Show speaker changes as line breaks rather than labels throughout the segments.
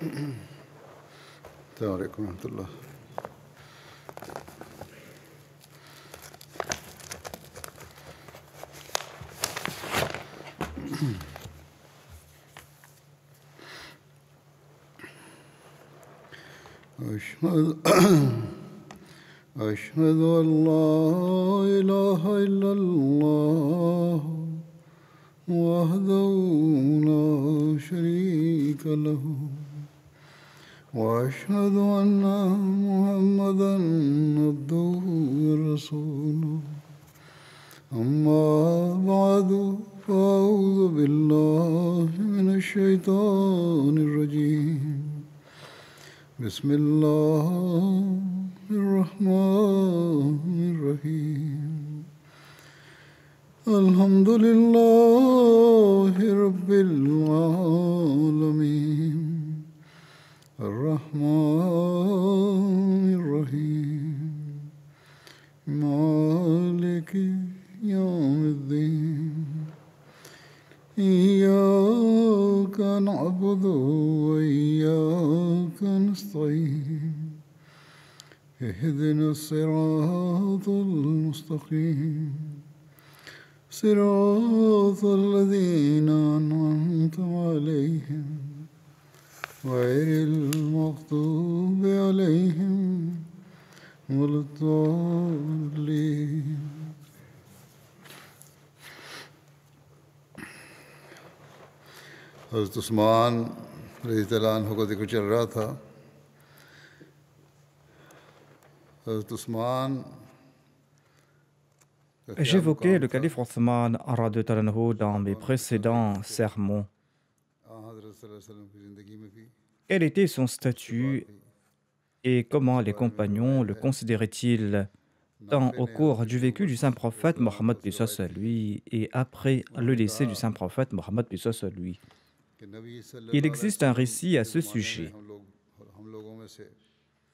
السلام عليكم ورحمة الله. أشهد أن لا إله إلا الله وحده لا شريك له وأشهد أن محمدا عبده ورسوله أما بعد فأعوذ بالله من الشيطان الرجيم بسم الله الرحمن الرحيم الحمد لله رب العالمين الرحمن الرحيم مالك يوم الدين إياك نعبد وإياك نستعين اهدنا الصراط المستقيم صراط الذين أنعمت عليهم غير المغضوب عليهم ولا الضالين. حضرت عثمان رضی اللہ عنہ کا ذکر چل رہا تھا. حضرت عثمان
J'évoquais le calife Othman radhiyallahu anhu dans mes précédents sermons. Quel était son statut et comment les compagnons le considéraient-ils tant au cours du vécu du saint prophète Mohammed lui et après le décès du saint prophète Mohammed lui. Il existe un récit à ce sujet.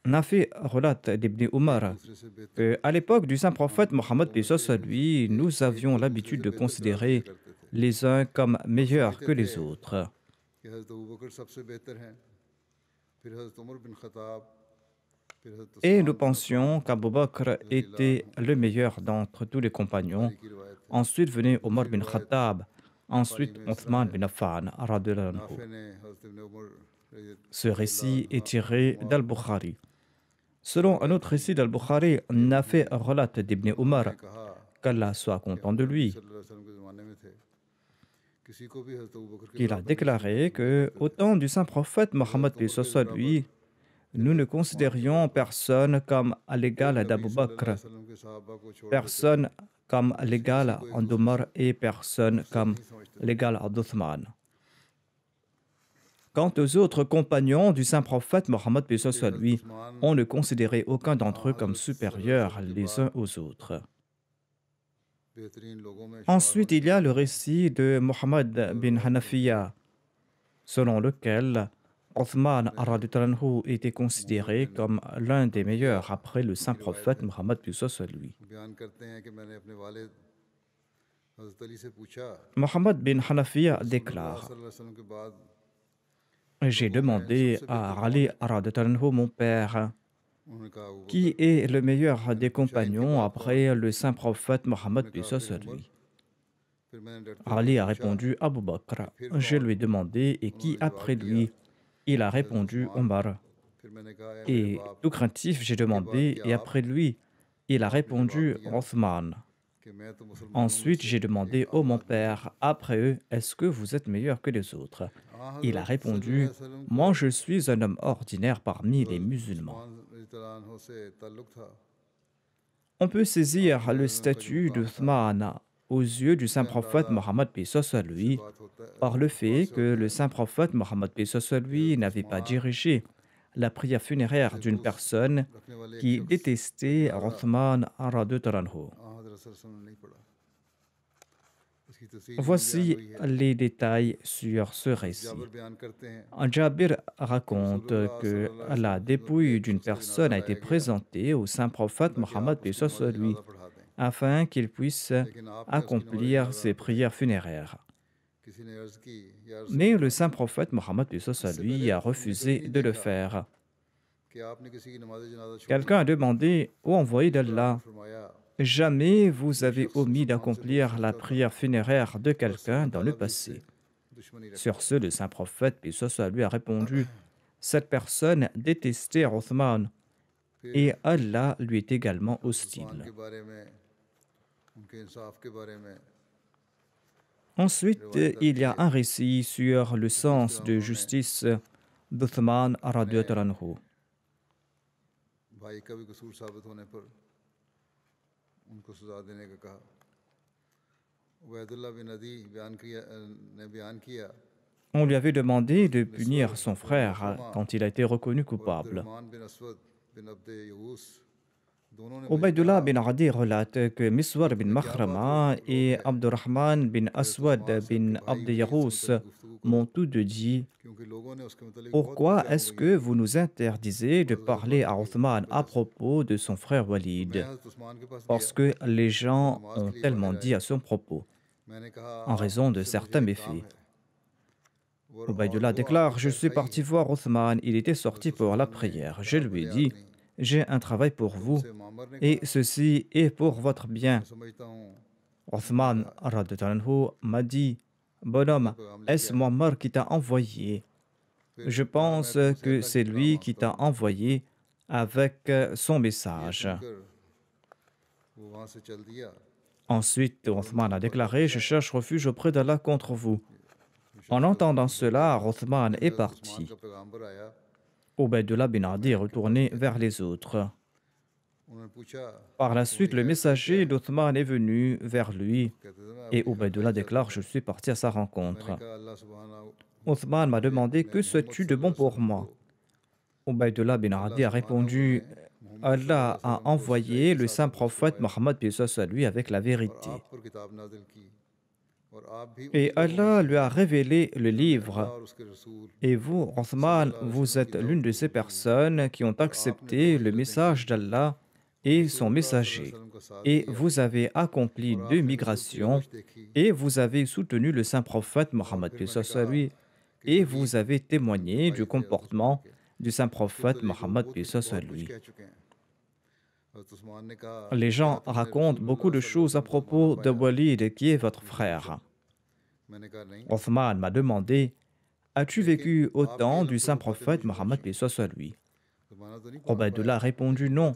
Nafi relate d'Ibn Umar qu'à l'époque du saint prophète Mohammed lui, nous avions l'habitude de considérer les uns comme meilleurs que les autres. Et nous pensions qu'Abu Bakr était le meilleur d'entre tous les compagnons. Ensuite venait Omar bin Khattab, ensuite Othman bin Affan. Ce récit est tiré d'Al-Bukhari. Selon un autre récit d'Al-Bukhari, Nafi relate d'Ibn Umar, qu'Allah soit content de lui, qu'il a déclaré que, au temps du saint prophète Mohammed lui, nous ne considérions personne comme à l'égal d'Abu Bakr, personne comme à l'égal d'Omar et personne comme l'égal d'Othman. Quant aux autres compagnons du saint prophète Mohammed lui, on ne considérait aucun d'entre eux comme supérieurs les uns aux autres. Ensuite, il y a le récit de Mohammed bin Hanafiya, selon lequel Othman était considéré comme l'un des meilleurs après le saint prophète Mohammed lui. Mohammed bin Hanafiya déclare: j'ai demandé à Ali mon père, qui est le meilleur des compagnons après le saint prophète Mohammed lui. Ali a répondu Abu Bakr. Je lui ai demandé et qui après lui? Il a répondu Omar. Et tout craintif, j'ai demandé et après lui? Il a répondu Othman. Ensuite, j'ai demandé ô mon père, après eux, est-ce que vous êtes meilleur que les autres? Il a répondu, moi je suis un homme ordinaire parmi les musulmans. On peut saisir le statut d'Uthman aux yeux du saint prophète Mohammed lui par le fait que le saint prophète Mohammed lui n'avait pas dirigé la prière funéraire d'une personne qui détestait Uthman radhiyallahu. Voici les détails sur ce récit. Jabir raconte que la dépouille d'une personne a été présentée au saint prophète Mohammed lui, afin qu'il puisse accomplir ses prières funéraires. Mais le saint prophète Mohammed lui a refusé de le faire. Quelqu'un a demandé au envoyé d'Allah, jamais vous avez omis d'accomplir la prière funéraire de quelqu'un dans le passé. Sur ce, le saint prophète lui a répondu, cette personne détestait Othman et Allah lui est également hostile. Ensuite, il y a un récit sur le sens de justice d'Uthman radhiyallahu anhu. On lui avait demandé de punir son frère quand il a été reconnu coupable. Ubaydullah bin Adi relate que Miswar bin Makhrama et Abdurrahman bin Aswad bin Abd Yarous m'ont tous deux dit: pourquoi est-ce que vous nous interdisez de parler à Othman à propos de son frère Walid? Parce que les gens ont tellement dit à son propos, en raison de certains méfaits. Ubaydullah déclare: je suis parti voir Othman, il était sorti pour la prière. Je lui ai dit: j'ai un travail pour vous et ceci est pour votre bien. Othman m'a dit: bonhomme, est-ce Muammar qui t'a envoyé? Je pense que c'est lui qui t'a envoyé avec son message. Ensuite, Othman a déclaré: je cherche refuge auprès d'Allah contre vous. En entendant cela, Othman est parti. Ubaydullah bin Adi est retourné vers les autres. Par la suite, le messager d'Othman est venu vers lui et Ubaydullah déclare: je suis parti à sa rencontre. Othman m'a demandé: que souhaites-tu de bon pour moi? Ubaydullah bin Adi a répondu: Allah a envoyé le saint prophète Mohammed lui avec la vérité. Et Allah lui a révélé le livre. Et vous, Othman, vous êtes l'une de ces personnes qui ont accepté le message d'Allah et son messager. Et vous avez accompli 2 migrations et vous avez soutenu le saint prophète Mohammed lui et vous avez témoigné du comportement du saint prophète Mohammed lui. Les gens racontent beaucoup de choses à propos de Walid qui est votre frère. Othman m'a demandé: as-tu vécu au temps du saint prophète Mohammed lui? Ubaydullah a répondu: non.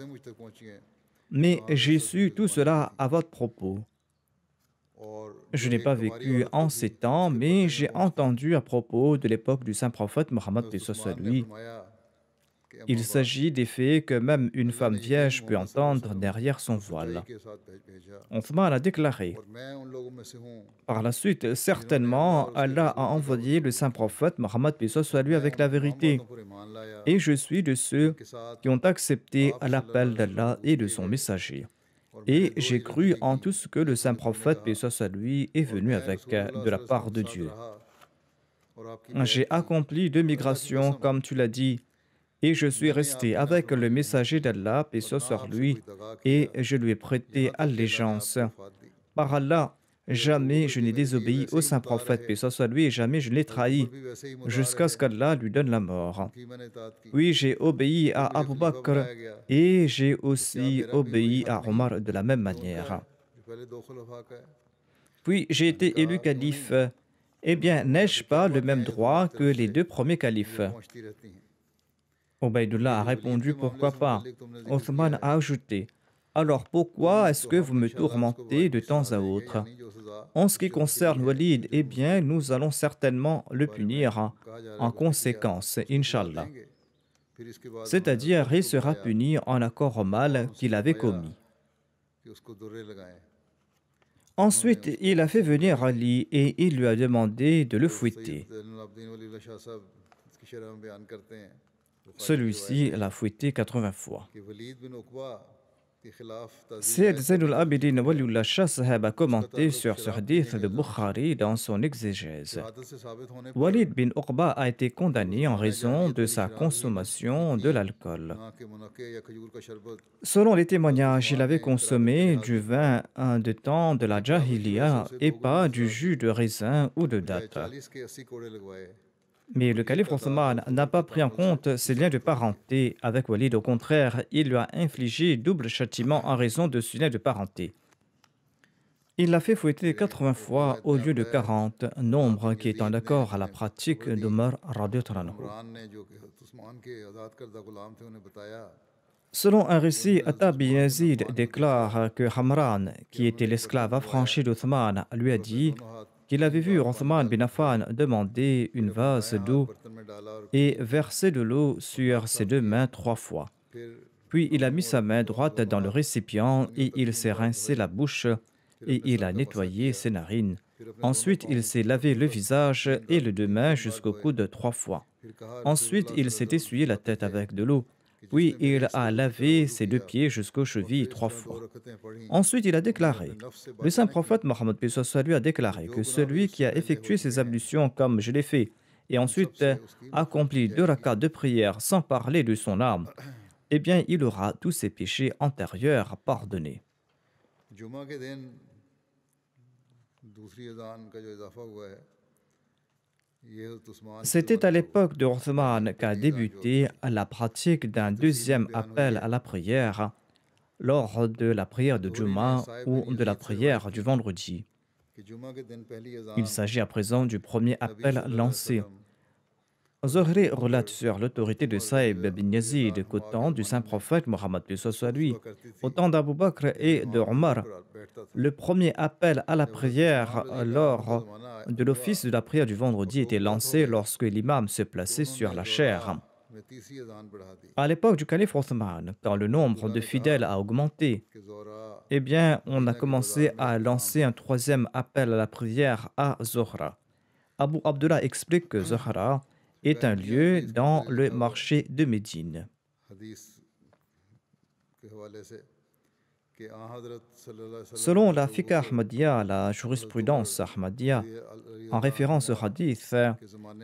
Mais j'ai su tout cela à votre propos. Je n'ai pas vécu en ces temps, mais j'ai entendu à propos de l'époque du saint prophète Mohammed lui. Il s'agit des faits que même une femme vierge peut entendre derrière son voile. Othman a déclaré: par la suite, certainement, Allah a envoyé le saint prophète Mohammed lui avec la vérité. Et je suis de ceux qui ont accepté l'appel d'Allah et de son messager. Et j'ai cru en tout ce que le saint prophète lui est venu avec de la part de Dieu. J'ai accompli 2 migrations, comme tu l'as dit, et je suis resté avec le messager d'Allah, paix soit sur lui, et je lui ai prêté allégeance. Par Allah, jamais je n'ai désobéi au saint prophète, paix soit sur lui, et jamais je ne l'ai trahi, jusqu'à ce qu'Allah lui donne la mort. Oui, j'ai obéi à Abu Bakr, et j'ai aussi obéi à Omar de la même manière. Puis j'ai été élu calife. Eh bien, n'ai-je pas le même droit que les 2 premiers califes? Ubaydullah a répondu: pourquoi pas? Othman a ajouté: alors pourquoi est-ce que vous me tourmentez de temps à autre? En ce qui concerne Walid, eh bien, nous allons certainement le punir en conséquence, Inch'Allah. C'est-à-dire, il sera puni en accord au mal qu'il avait commis. Ensuite, il a fait venir Ali et il lui a demandé de le fouetter. Celui-ci l'a fouetté 80 fois. Sayyid Zainul Abidin Waliullah Shah Sahab a commenté sur ce hadith de Bukhari dans son exégèse. Walid bin Uqba a été condamné en raison de sa consommation de l'alcool. Selon les témoignages, il avait consommé du vin de temps de la Jahiliya et pas du jus de raisin ou de date. Mais le calife Othman n'a pas pris en compte ses liens de parenté avec Walid. Au contraire, il lui a infligé double châtiment en raison de ce lien de parenté. Il l'a fait fouetter 80 fois au lieu de 40, nombre qui est en accord à la pratique d'Omar radhiyallahu anhu. Selon un récit, Atta bin Yazid déclare que Hamran, qui était l'esclave affranchi d'Othman, lui a dit qu'il avait vu Othman bin Affan demander une vase d'eau et verser de l'eau sur ses deux mains 3 fois. Puis il a mis sa main droite dans le récipient et il s'est rincé la bouche et il a nettoyé ses narines. Ensuite, il s'est lavé le visage et les deux mains jusqu'au coude 3 fois. Ensuite, il s'est essuyé la tête avec de l'eau. Puis il a lavé ses 2 pieds jusqu'aux chevilles 3 fois. Ensuite, il a déclaré, le saint prophète Mohammed lui a déclaré que celui qui a effectué ses ablutions comme je l'ai fait, et ensuite accompli 2 rakats de prière sans parler de son âme, eh bien, il aura tous ses péchés antérieurs pardonnés. C'était à l'époque de Othman qu'a débuté la pratique d'un 2e appel à la prière lors de la prière de Juma ou de la prière du vendredi. Il s'agit à présent du premier appel lancé. Zuhri relate sur l'autorité de Saïb bin Yazid qu'au temps du saint prophète Mohammed lui, au temps d'Abu Bakr et de Omar, le premier appel à la prière lors de l'office de la prière du vendredi était lancé lorsque l'imam se plaçait sur la chaire. À l'époque du calife Othman, quand le nombre de fidèles a augmenté, eh bien, on a commencé à lancer un 3e appel à la prière à Zohra. Abu Abdullah explique que Zohra est un lieu dans le marché de Médine. Selon la fiqh ahmadiyya, la jurisprudence ahmadiyya, en référence au hadith,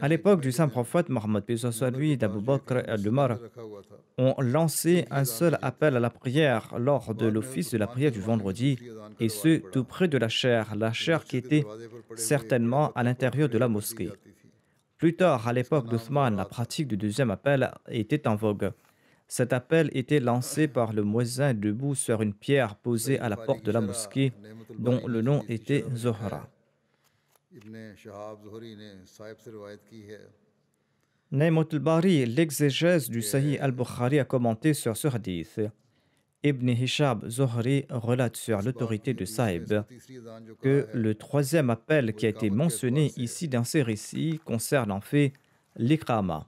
à l'époque du saint prophète Mohammed lui, d'Abu Bakr et d'Omar, ont lancé un seul appel à la prière lors de l'office de la prière du vendredi, et ce, tout près de la chaire qui était certainement à l'intérieur de la mosquée. Plus tard, à l'époque d'Othman, la pratique du 2e appel était en vogue. Cet appel était lancé par le muezzin debout sur une pierre posée à la porte de la mosquée, dont le nom était Zohra. Naïmut al-Bari, l'exégèse du Sahih al-Bukhari, a commenté sur ce hadith. Ibn Hishab Zohri relate sur l'autorité de Saïb que le 3e appel qui a été mentionné ici dans ces récits concerne en fait l'iqama.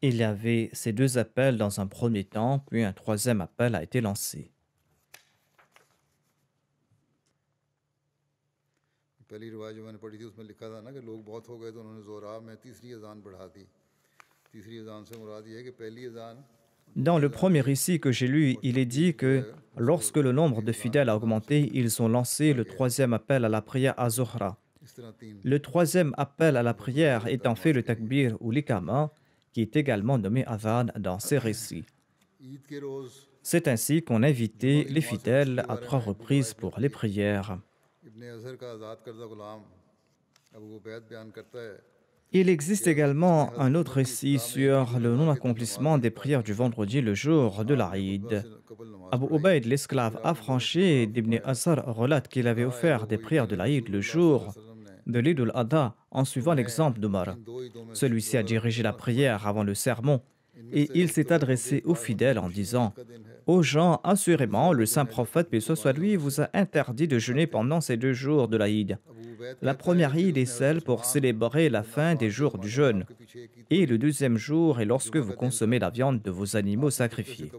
Il y avait ces 2 appels dans un premier temps, puis un 3e appel a été lancé. Dans le premier récit que j'ai lu, il est dit que lorsque le nombre de fidèles a augmenté, ils ont lancé le 3e appel à la prière à Zohra. Le 3e appel à la prière est en fait le takbir ou l'ikama, qui est également nommé adhan dans ces récits. C'est ainsi qu'on invitait les fidèles à 3 reprises pour les prières. Il existe également un autre récit sur le non-accomplissement des prières du vendredi le jour de l'Aïd. Abu Ubaid, l'esclave affranchi d'Ibn Asar, relate qu'il avait offert des prières de l'Aïd le jour de l'Eid al-Adha en suivant l'exemple d'Omar. Celui-ci a dirigé la prière avant le sermon et il s'est adressé aux fidèles en disant « Ô gens, assurément, le saint prophète, paix soit lui, vous a interdit de jeûner pendant ces 2 jours de l'Aïd. La première Eid est celle pour célébrer la fin des jours du jeûne. Et le deuxième jour est lorsque vous consommez la viande de vos animaux sacrifiés.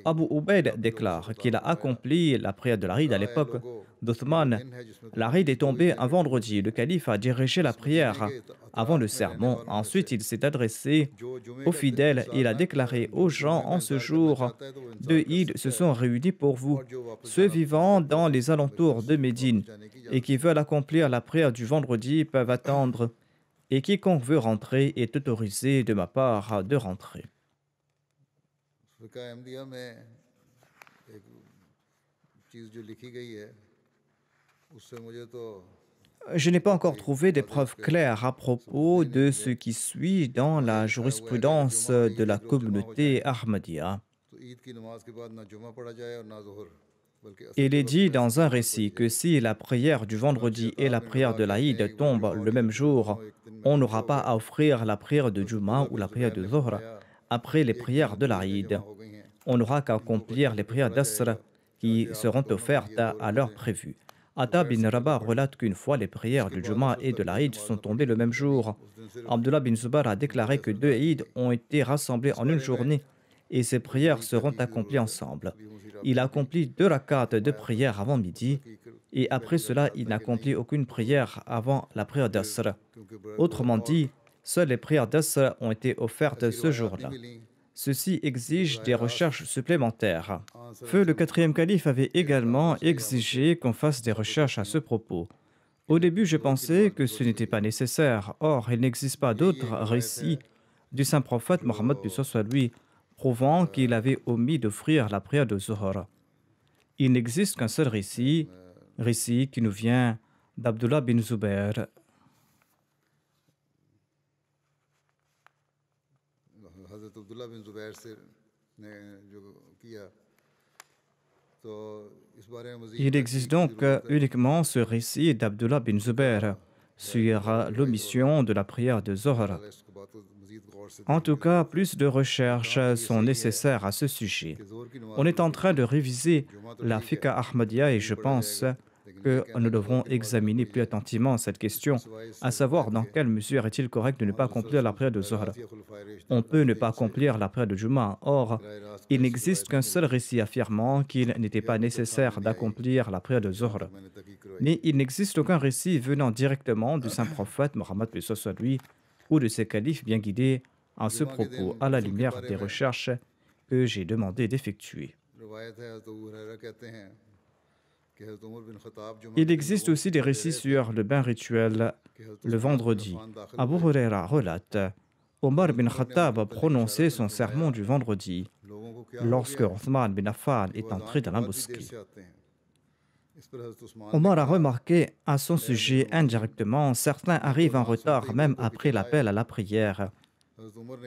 Abu Ubaid déclare qu'il a accompli la prière de l'Aïd à l'époque d'Othman. L'Aïd est tombé un vendredi. Le calife a dirigé la prière avant le sermon. Ensuite, il s'est adressé aux fidèles. Il a déclaré aux gens: en ce jour, deux Eid se sont réunis pour vous. Ceux vivant dans les alentours de Médine et qui veulent accomplir la prière du vendredi peuvent attendre. Et quiconque veut rentrer est autorisé de ma part de rentrer. Je n'ai pas encore trouvé des preuves claires à propos de ce qui suit dans la jurisprudence de la communauté Ahmadiyya. Il est dit dans un récit que si la prière du vendredi et la prière de l'Aïd tombent le même jour, on n'aura pas à offrir la prière de Juma ou la prière de Zuhr après les prières de l'Aïd. On n'aura qu'à accomplir les prières d'Asr qui seront offertes à l'heure prévue. Ata bin Rabah relate qu'une fois les prières de Juma et de l'Aïd sont tombées le même jour. Abdullah bin Zubair a déclaré que deux Eid ont été rassemblés en une journée et ces prières seront accomplies ensemble. Il a accompli 2 rakats de prière avant midi et après cela, il n'accomplit aucune prière avant la prière d'Asr. Autrement dit, seules les prières d'Asr ont été offertes ce jour-là. Ceci exige des recherches supplémentaires. Feu le 4e calife avait également exigé qu'on fasse des recherches à ce propos. Au début, je pensais que ce n'était pas nécessaire. Or, il n'existe pas d'autres récits du saint prophète Mohammed lui prouvant qu'il avait omis d'offrir la prière de Zuhr. Il n'existe qu'un seul récit qui nous vient d'Abdullah bin Zubair. Il existe donc uniquement ce récit d'Abdullah bin Zubair sur l'omission de la prière de Zuhr. En tout cas, plus de recherches sont nécessaires à ce sujet. On est en train de réviser la fiqh Ahmadiyya et je pense que nous devrons examiner plus attentivement cette question, à savoir dans quelle mesure est-il correct de ne pas accomplir la prière de Zuhr. On peut ne pas accomplir la prière de Juma. Or, il n'existe qu'un seul récit affirmant qu'il n'était pas nécessaire d'accomplir la prière de Zuhr. Mais il n'existe aucun récit venant directement du saint prophète Mohammed lui ou de ses califes bien guidés à ce propos, à la lumière des recherches que j'ai demandé d'effectuer. Il existe aussi des récits sur le bain rituel le vendredi. Abu Huraira relate: Omar bin Khattab a prononcé son sermon du vendredi lorsque Othman bin Affan est entré dans la mosquée. Omar a remarqué à son sujet indirectement: certains arrivent en retard même après l'appel à la prière.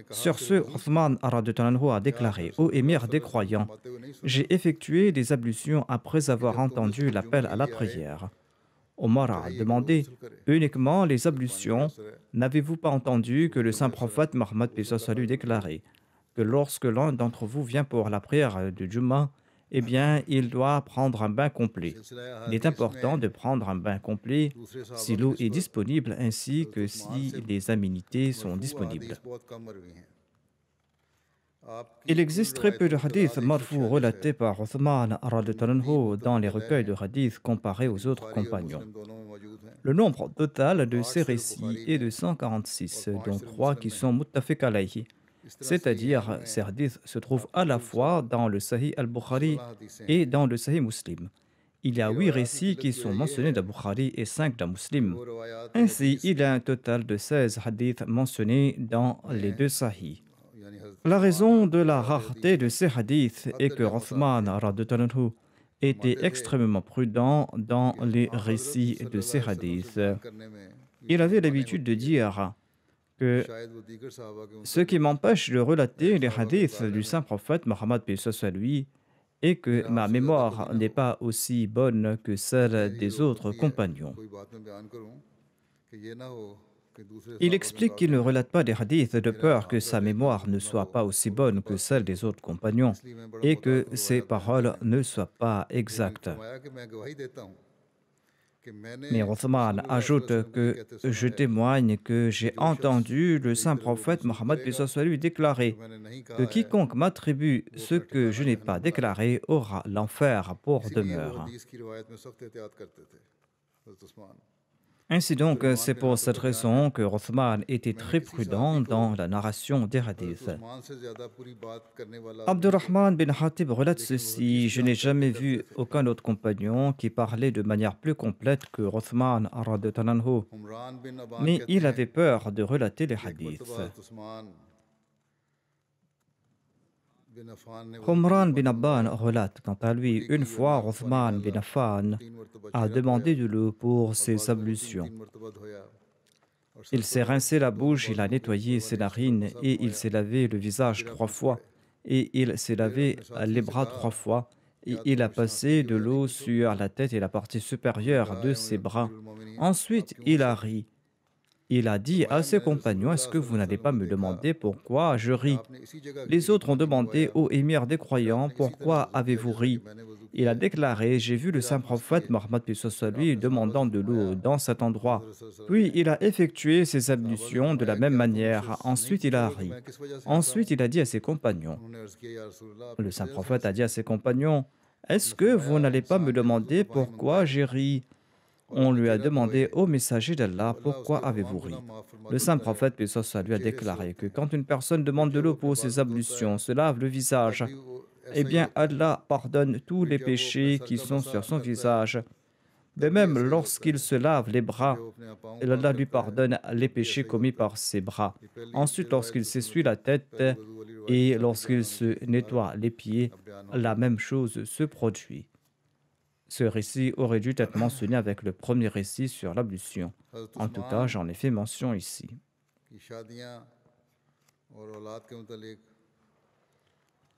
Sur ce, Othman a déclaré: ô émir des croyants, j'ai effectué des ablutions après avoir entendu l'appel à la prière. Omar a demandé: uniquement les ablutions, n'avez-vous pas entendu que le saint prophète Mohammed déclarait que lorsque l'un d'entre vous vient pour la prière de Juma, eh bien, il doit prendre un bain complet. Il est important de prendre un bain complet si l'eau est disponible ainsi que si les aménités sont disponibles. Il existe très peu de hadiths marfou relatés par Othman dans les recueils de hadiths comparés aux autres compagnons. Le nombre total de ces récits est de 146, dont 3 qui sont muttafiq alayhi. C'est-à-dire, ces hadiths se trouvent à la fois dans le Sahih al-Bukhari et dans le Sahih Muslim. Il y a 8 récits qui sont mentionnés dans Bukhari et 5 dans Muslim. Ainsi, il y a un total de 16 hadiths mentionnés dans les 2 Sahih. La raison de la rareté de ces hadiths est que Othman était extrêmement prudent dans les récits de ces hadiths. Il avait l'habitude de dire que ce qui m'empêche de relater les hadiths du saint prophète Mohammed lui est que ma mémoire n'est pas aussi bonne que celle des autres compagnons. Il explique qu'il ne relate pas des hadiths de peur que sa mémoire ne soit pas aussi bonne que celle des autres compagnons et que ses paroles ne soient pas exactes. Mais Othman ajoute que je témoigne que j'ai entendu le saint prophète Mohammed lui déclarer que quiconque m'attribue ce que je n'ai pas déclaré aura l'enfer pour demeure. Ainsi donc, c'est pour cette raison que Othman était très prudent dans la narration des hadiths. Abdurrahman bin Hatib relate ceci: je n'ai jamais vu aucun autre compagnon qui parlait de manière plus complète que Othman, mais il avait peur de relater les hadiths. Humran bin Abban relate quant à lui: une fois, Othman bin Affan a demandé de l'eau pour ses ablutions. Il s'est rincé la bouche, il a nettoyé ses narines et il s'est lavé le visage 3 fois et il s'est lavé les bras 3 fois et il a passé de l'eau sur la tête et la partie supérieure de ses bras. Ensuite, il a ri. Il a dit à ses compagnons: est-ce que vous n'allez pas me demander pourquoi je ris? Les autres ont demandé: ô émir des croyants, pourquoi avez-vous ri? Il a déclaré: j'ai vu le saint prophète Mohammed lui demandant de l'eau dans cet endroit. Puis il a effectué ses ablutions de la même manière. Ensuite il a ri. Ensuite il a dit à ses compagnons, le saint prophète a dit à ses compagnons: est-ce que vous n'allez pas me demander pourquoi j'ai ri? On lui a demandé: ô messager d'Allah, pourquoi avez-vous ri? Le saint prophète lui a déclaré que quand une personne demande de l'eau pour ses ablutions, se lave le visage, eh bien Allah pardonne tous les péchés qui sont sur son visage. De même, lorsqu'il se lave les bras, Allah lui pardonne les péchés commis par ses bras. Ensuite, lorsqu'il s'essuie la tête et lorsqu'il se nettoie les pieds, la même chose se produit. Ce récit aurait dû être mentionné avec le premier récit sur l'ablution. En tout cas, j'en ai fait mention ici.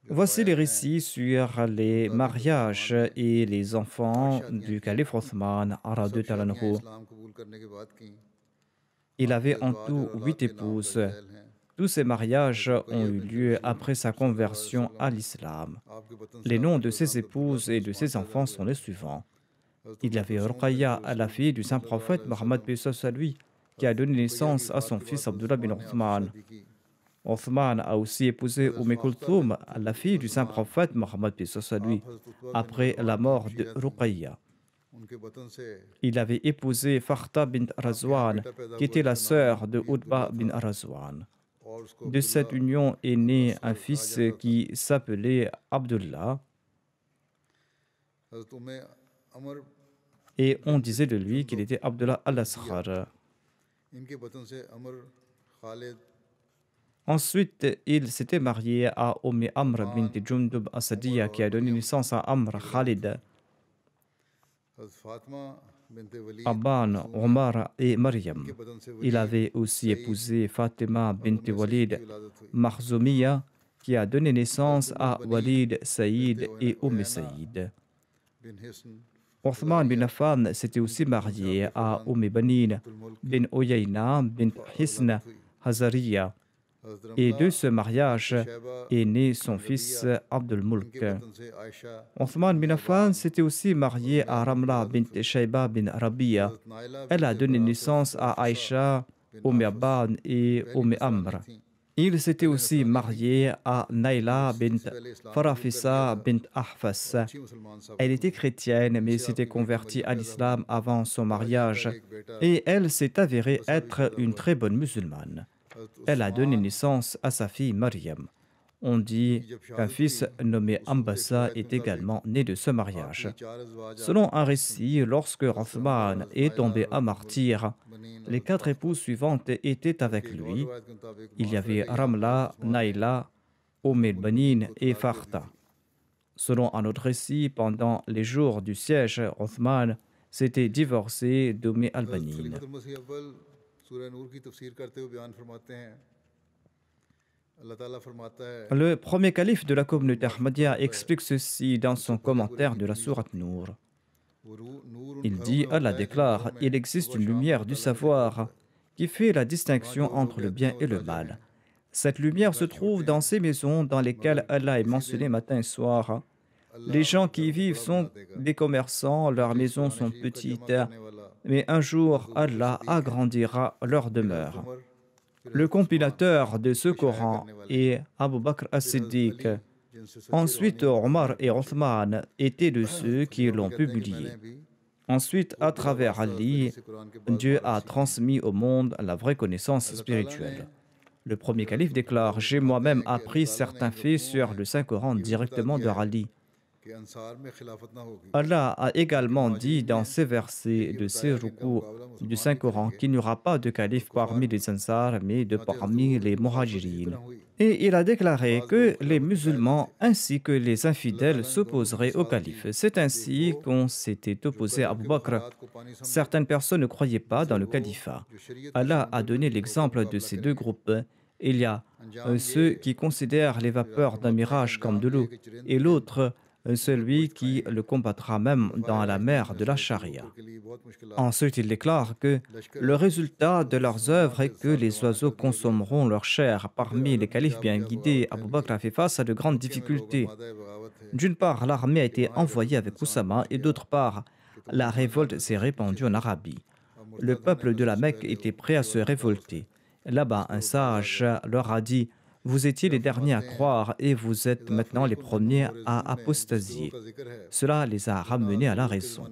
Voici les récits sur les mariages et les enfants du calife Othman. Il avait en tout 8 épouses. Tous ces mariages ont eu lieu après sa conversion à l'islam. Les noms de ses épouses et de ses enfants sont les suivants. Il y avait Ruqayya, la fille du saint prophète Mohammed lui, qui a donné naissance à son fils Abdullah bin Othman. Othman a aussi épousé Kulthum, la fille du saint prophète Mohammed lui, après la mort de Ruqayya. Il avait épousé Fakhta bint Razwan, qui était la sœur de Utba bin Razwan. De cette union est né un fils qui s'appelait Abdullah. Et on disait de lui qu'il était Abdullah al-Asghar. Ensuite, il s'était marié à Amr bint Jundub Asadiya, qui a donné naissance à Amr Khalid, Abban, Omar et Maryam. Il avait aussi épousé Fatima bint Walid Makhzoumiya, qui a donné naissance à Walid, Saïd et Saïd. Othman bin Affan s'était aussi marié à Banin bin Oyayna bint Hisn Hazariya. Et de ce mariage est né son fils Abdul Mulk. Othman bin Affan s'était aussi marié à Ramla bint Shayba bin Rabiya. Elle a donné naissance à Aïcha, Abban et Amr. Il s'était aussi marié à Naila bint Farafisa bint Ahfas. Elle était chrétienne mais s'était convertie à l'islam avant son mariage et elle s'est avérée être une très bonne musulmane. Elle a donné naissance à sa fille Maryam. On dit qu'un fils nommé Ambassa est également né de ce mariage. Selon un récit, lorsque Othman est tombé à martyr, les 4 épouses suivantes étaient avec lui. Il y avait Ramla, Naila, Banin et Fakhta. Selon un autre récit, pendant les jours du siège, Othman s'était divorcé al-Banin. Le premier calife de la communauté Ahmadiyya explique ceci dans son commentaire de la sourate Nour. Il dit, Allah déclare: il existe une lumière du savoir qui fait la distinction entre le bien et le mal. Cette lumière se trouve dans ces maisons dans lesquelles Allah est mentionné matin et soir. Les gens qui y vivent sont des commerçants, leurs maisons sont petites mais un jour Allah agrandira leur demeure. Le compilateur de ce Coran est Abu Bakr as-Siddiq. Ensuite, Omar et Othman étaient de ceux qui l'ont publié. Ensuite, à travers Ali, Dieu a transmis au monde la vraie connaissance spirituelle. Le premier calife déclare: j'ai moi-même appris certains faits sur le Saint-Coran directement de Ali. Allah a également dit dans ces versets de ces rukus du Saint-Coran qu'il n'y aura pas de calife parmi les Ansar, mais parmi les Muhajirin. Et il a déclaré que les musulmans ainsi que les infidèles s'opposeraient au calife. C'est ainsi qu'on s'était opposé à Abu Bakr. Certaines personnes ne croyaient pas dans le califat. Allah a donné l'exemple de ces deux groupes. Il y a ceux qui considèrent les vapeurs d'un mirage comme de l'eau, et l'autre, celui qui le combattra même dans la mer de la charia. Ensuite, il déclare que le résultat de leurs œuvres est que les oiseaux consommeront leur chair. Parmi les califes bien guidés, Abu Bakr a fait face à de grandes difficultés. D'une part, l'armée a été envoyée avec Oussama, et d'autre part, la révolte s'est répandue en Arabie. Le peuple de la Mecque était prêt à se révolter. Là-bas, un sage leur a dit: vous étiez les derniers à croire et vous êtes maintenant les premiers à apostasier. Cela les a ramenés à la raison.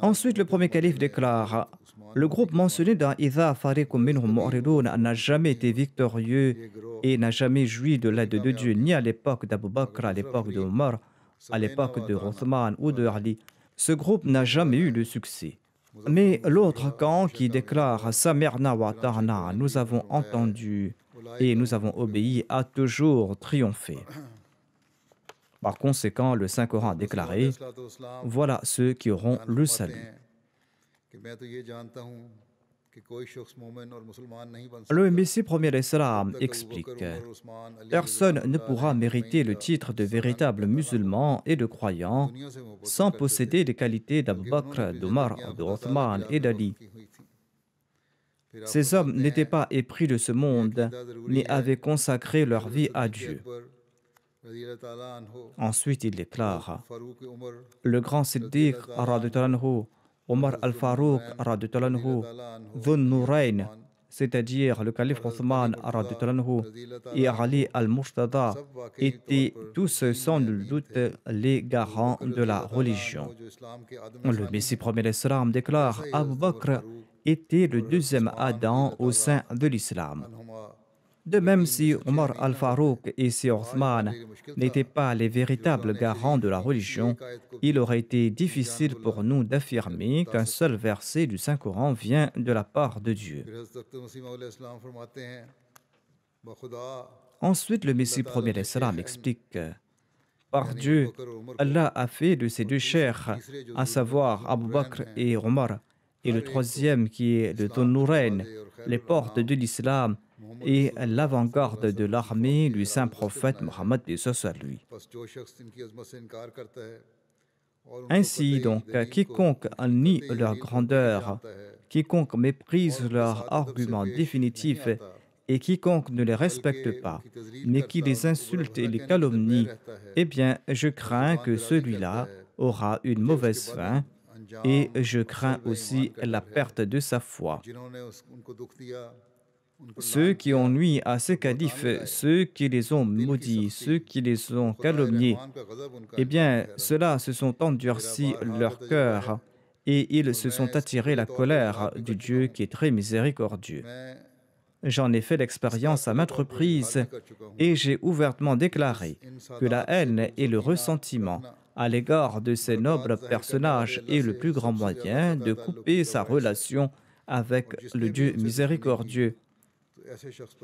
Ensuite, le premier calife déclare: le groupe mentionné dans Idha Fariqum minhum mu'ridun n'a jamais été victorieux et n'a jamais joui de l'aide de Dieu, ni à l'époque d'Abu Bakr, à l'époque de Omar, à l'époque de Othman ou de Ali. Ce groupe n'a jamais eu de succès. Mais l'autre camp qui déclare Samirna wa ta'na, nous avons entendu et nous avons obéi, a toujours triomphé. Par conséquent, le Saint-Coran a déclaré: voilà ceux qui auront le salut. Le Messie premier l'Islam explique: personne ne pourra mériter le titre de véritable musulman et de croyant sans posséder les qualités d'Abu Bakr, d'Omar, d'Othman et d'Ali. Ces hommes n'étaient pas épris de ce monde, mais avaient consacré leur vie à Dieu. Ensuite, il déclare: le grand Siddiq, Omar al-Farouq, Dhun Nurayn, c'est-à-dire le calife Othman et Ali al-Murtada, étaient tous sans nul doute les garants de la religion. Le Messie premier l'Islam déclare: Abu Bakr était le deuxième Adam au sein de l'islam. De même, si Omar al-Farouq et si Othman n'étaient pas les véritables garants de la religion, il aurait été difficile pour nous d'affirmer qu'un seul verset du Saint-Coran vient de la part de Dieu. Ensuite, le Messie premier l'Islam explique: par Dieu, Allah a fait de ces deux chers, à savoir Abu Bakr et Omar, et le troisième qui est le Dhun Nurayn, les portes de l'islam et l'avant-garde de l'armée du saint prophète Mohammed soit lui. Ainsi donc, quiconque nie leur grandeur, quiconque méprise leurs arguments définitifs et quiconque ne les respecte pas, mais qui les insulte et les calomnie, eh bien, je crains que celui-là aura une mauvaise fin, et je crains aussi la perte de sa foi. Ceux qui ont nui à ces califes, ceux qui les ont maudits, ceux qui les ont calomniés, eh bien, ceux-là se sont endurcis leur cœur et ils se sont attirés la colère du Dieu qui est très miséricordieux. J'en ai fait l'expérience à maintes reprises et j'ai ouvertement déclaré que la haine et le ressentiment à l'égard de ces nobles personnages est le plus grand moyen de couper sa relation avec le Dieu miséricordieux.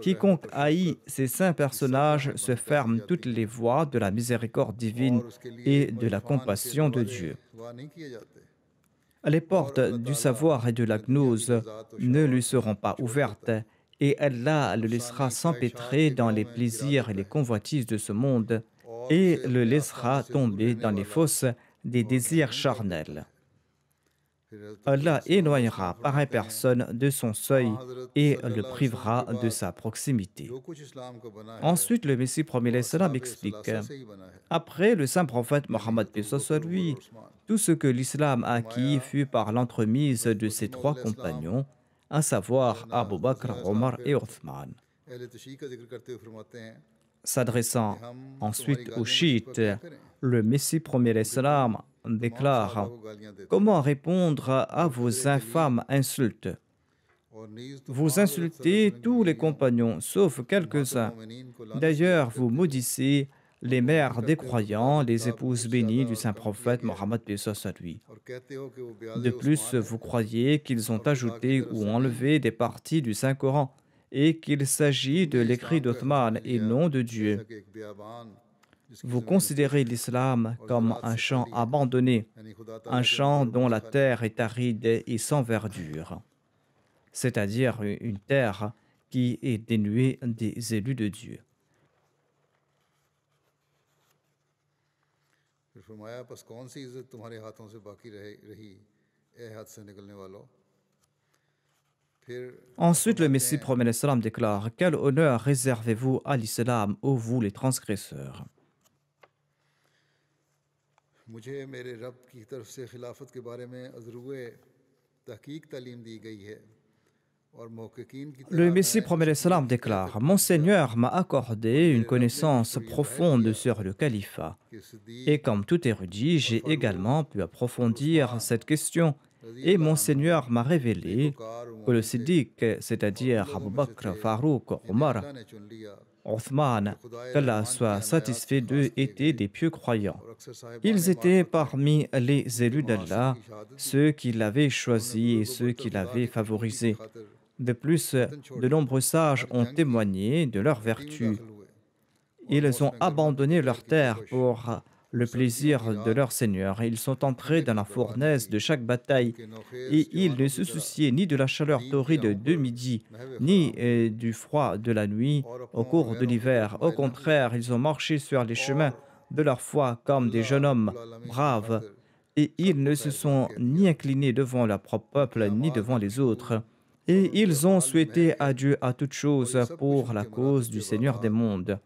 Quiconque haït ces saints personnages se ferme toutes les voies de la miséricorde divine et de la compassion de Dieu. Les portes du savoir et de la gnose ne lui seront pas ouvertes, et Allah le laissera s'empêtrer dans les plaisirs et les convoitises de ce monde, et le laissera tomber dans les fosses des désirs charnels. Allah éloignera pareille personne de son seuil et le privera de sa proximité. Ensuite, le Messie premier salam explique: après le saint prophète Mohammed paix soit sur lui, tout ce que l'islam acquis fut par l'entremise de ses trois compagnons, à savoir Abu Bakr, Omar et Othman. S'adressant ensuite aux chiites, le Messie premier salam déclare: comment répondre à vos infâmes insultes? Vous insultez tous les compagnons, sauf quelques-uns. D'ailleurs, vous maudissez les mères des croyants, les épouses bénies du saint prophète Mohammed paix soit sur lui. De plus, vous croyez qu'ils ont ajouté ou enlevé des parties du Saint-Coran et qu'il s'agit de l'écrit d'Othman et non de Dieu. Vous considérez l'islam comme un champ abandonné, un champ dont la terre est aride et sans verdure, c'est-à-dire une terre qui est dénuée des élus de Dieu. Ensuite, le Messie promet l'islam déclare: quel honneur réservez-vous à l'islam, ô vous les transgresseurs? Le Messie promet l'islam déclare: mon Seigneur m'a accordé une connaissance profonde sur le califat. Et comme tout érudit, j'ai également pu approfondir cette question. Et mon Seigneur m'a révélé que le Siddiq, c'est-à-dire Abu Bakr, Farouk, Omar, Othman, qu'Allah soit satisfait d'eux, étaient des pieux croyants. Ils étaient parmi les élus d'Allah, ceux qui l'avaient choisi et ceux qui l'avaient favorisé. De plus, de nombreux sages ont témoigné de leur vertu. Ils ont abandonné leur terre pour le plaisir de leur Seigneur. Ils sont entrés dans la fournaise de chaque bataille et ils ne se souciaient ni de la chaleur torride de midi, ni du froid de la nuit au cours de l'hiver. Au contraire, ils ont marché sur les chemins de leur foi comme des jeunes hommes braves et ils ne se sont ni inclinés devant leur propre peuple ni devant les autres. Et ils ont souhaité à Dieu à toute chose pour la cause du Seigneur des mondes.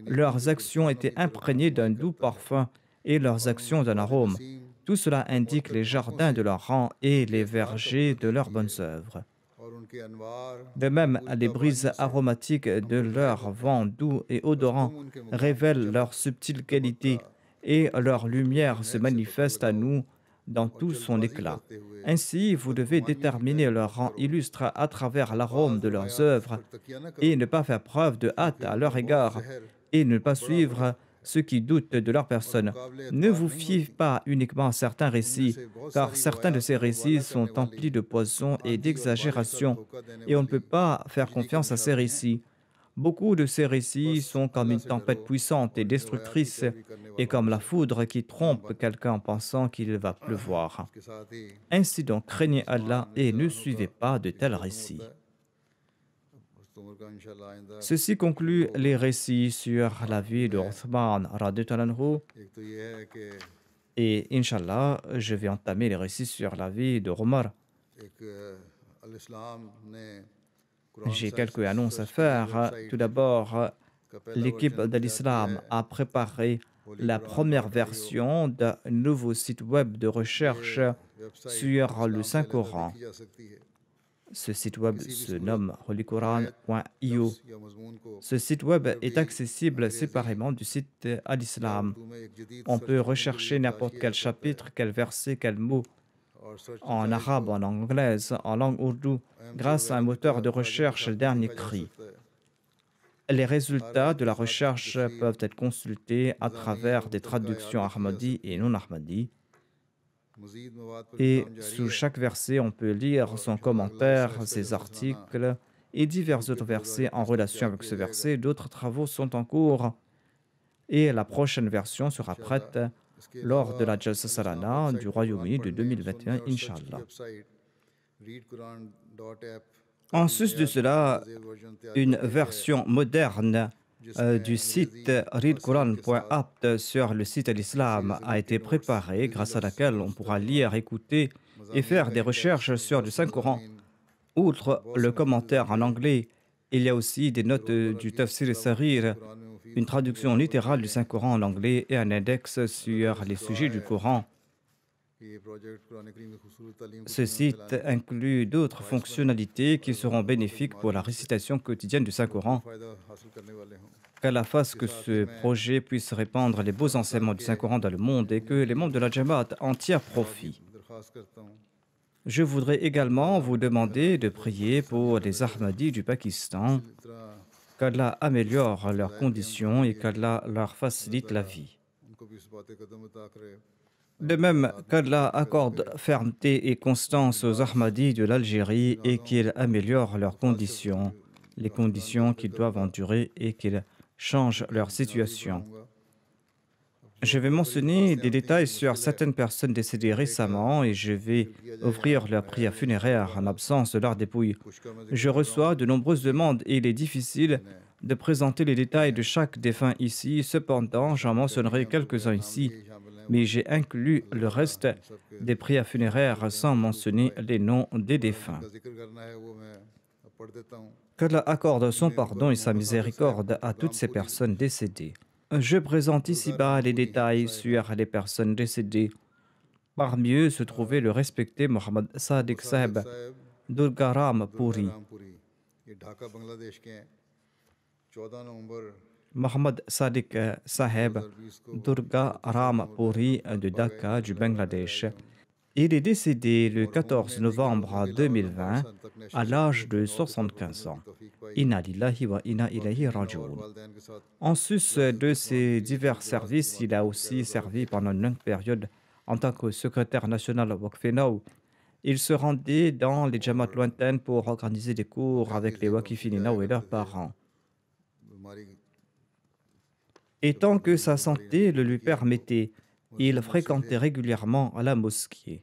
Leurs actions étaient imprégnées d'un doux parfum et leurs actions d'un arôme. Tout cela indique les jardins de leur rang et les vergers de leurs bonnes œuvres. De même, les brises aromatiques de leur vent doux et odorant révèlent leur subtile qualité et leur lumière se manifeste à nous dans tout son éclat. Ainsi, vous devez déterminer leur rang illustre à travers l'arôme de leurs œuvres et ne pas faire preuve de hâte à leur égard et ne pas suivre ceux qui doutent de leur personne. Ne vous fiez pas uniquement à certains récits, car certains de ces récits sont emplis de poison et d'exagération et on ne peut pas faire confiance à ces récits. Beaucoup de ces récits sont comme une tempête puissante et destructrice et comme la foudre qui trompe quelqu'un en pensant qu'il va pleuvoir. Ainsi donc, craignez Allah et ne suivez pas de tels récits. Ceci conclut les récits sur la vie de Othman radhiyallahu anhu. Et Inch'Allah, je vais entamer les récits sur la vie de Omar. J'ai quelques annonces à faire. Tout d'abord, l'équipe de l'Islam a préparé la première version d'un nouveau site web de recherche sur le Saint-Coran. Ce site web se nomme holyquran.io. Ce site web est accessible séparément du site Al-Islam. On peut rechercher n'importe quel chapitre, quel verset, quel mot, en arabe, en anglais, en langue ourdou, grâce à un moteur de recherche dernier cri. Les résultats de la recherche peuvent être consultés à travers des traductions ahmadi et non ahmadi. Et sous chaque verset, on peut lire son commentaire, ses articles et divers autres versets en relation avec ce verset. D'autres travaux sont en cours et la prochaine version sera prête lors de la Jalsa Salana du Royaume-Uni de 2021, Inch'Allah. En sus de cela, une version moderne du site readquran.apt sur le site Al-Islam a été préparée grâce à laquelle on pourra lire, écouter et faire des recherches sur le Saint-Coran. Outre le commentaire en anglais, il y a aussi des notes du Tafsir Sarir, une traduction littérale du Saint-Coran en anglais et un index sur les sujets du Coran. Ce site inclut d'autres fonctionnalités qui seront bénéfiques pour la récitation quotidienne du Saint-Coran. Qu'Allah fasse que ce projet puisse répandre les beaux enseignements du Saint-Coran dans le monde et que les membres de la Jamaat en tirent profit. Je voudrais également vous demander de prier pour les Ahmadis du Pakistan, qu'Allah améliore leurs conditions et qu'Allah leur facilite la vie. De même, qu'Allah accorde fermeté et constance aux Ahmadis de l'Algérie et qu'il améliore leurs conditions, les conditions qu'ils doivent endurer et qu'il change leur situation. Je vais mentionner des détails sur certaines personnes décédées récemment et je vais offrir leur prière funéraire en absence de leur dépouille. Je reçois de nombreuses demandes et il est difficile de présenter les détails de chaque défunt ici. Cependant, j'en mentionnerai quelques-uns ici, mais j'ai inclus le reste des prières funéraires sans mentionner les noms des défunts. Qu'Allah accorde son pardon et sa miséricorde à toutes ces personnes décédées. Je présente ici-bas les détails sur les personnes décédées. Parmi eux se trouvait le respecté Mohammad Sadiq Saheb Durgaram Puri. Mohammad Sadiq Saheb Durgaram Puri de Dhaka du Bangladesh. Il est décédé le 14 novembre 2020 à l'âge de 75 ans. Inna lillahi wa inna ilayhi raji'un. En sus de ses divers services, il a aussi servi pendant une longue période en tant que secrétaire national au Waqf-e-Naw. Il se rendait dans les Jamaat lointaines pour organiser des cours avec les Waqifin-e-Naw et leurs parents. Et tant que sa santé le lui permettait, il fréquentait régulièrement la mosquée.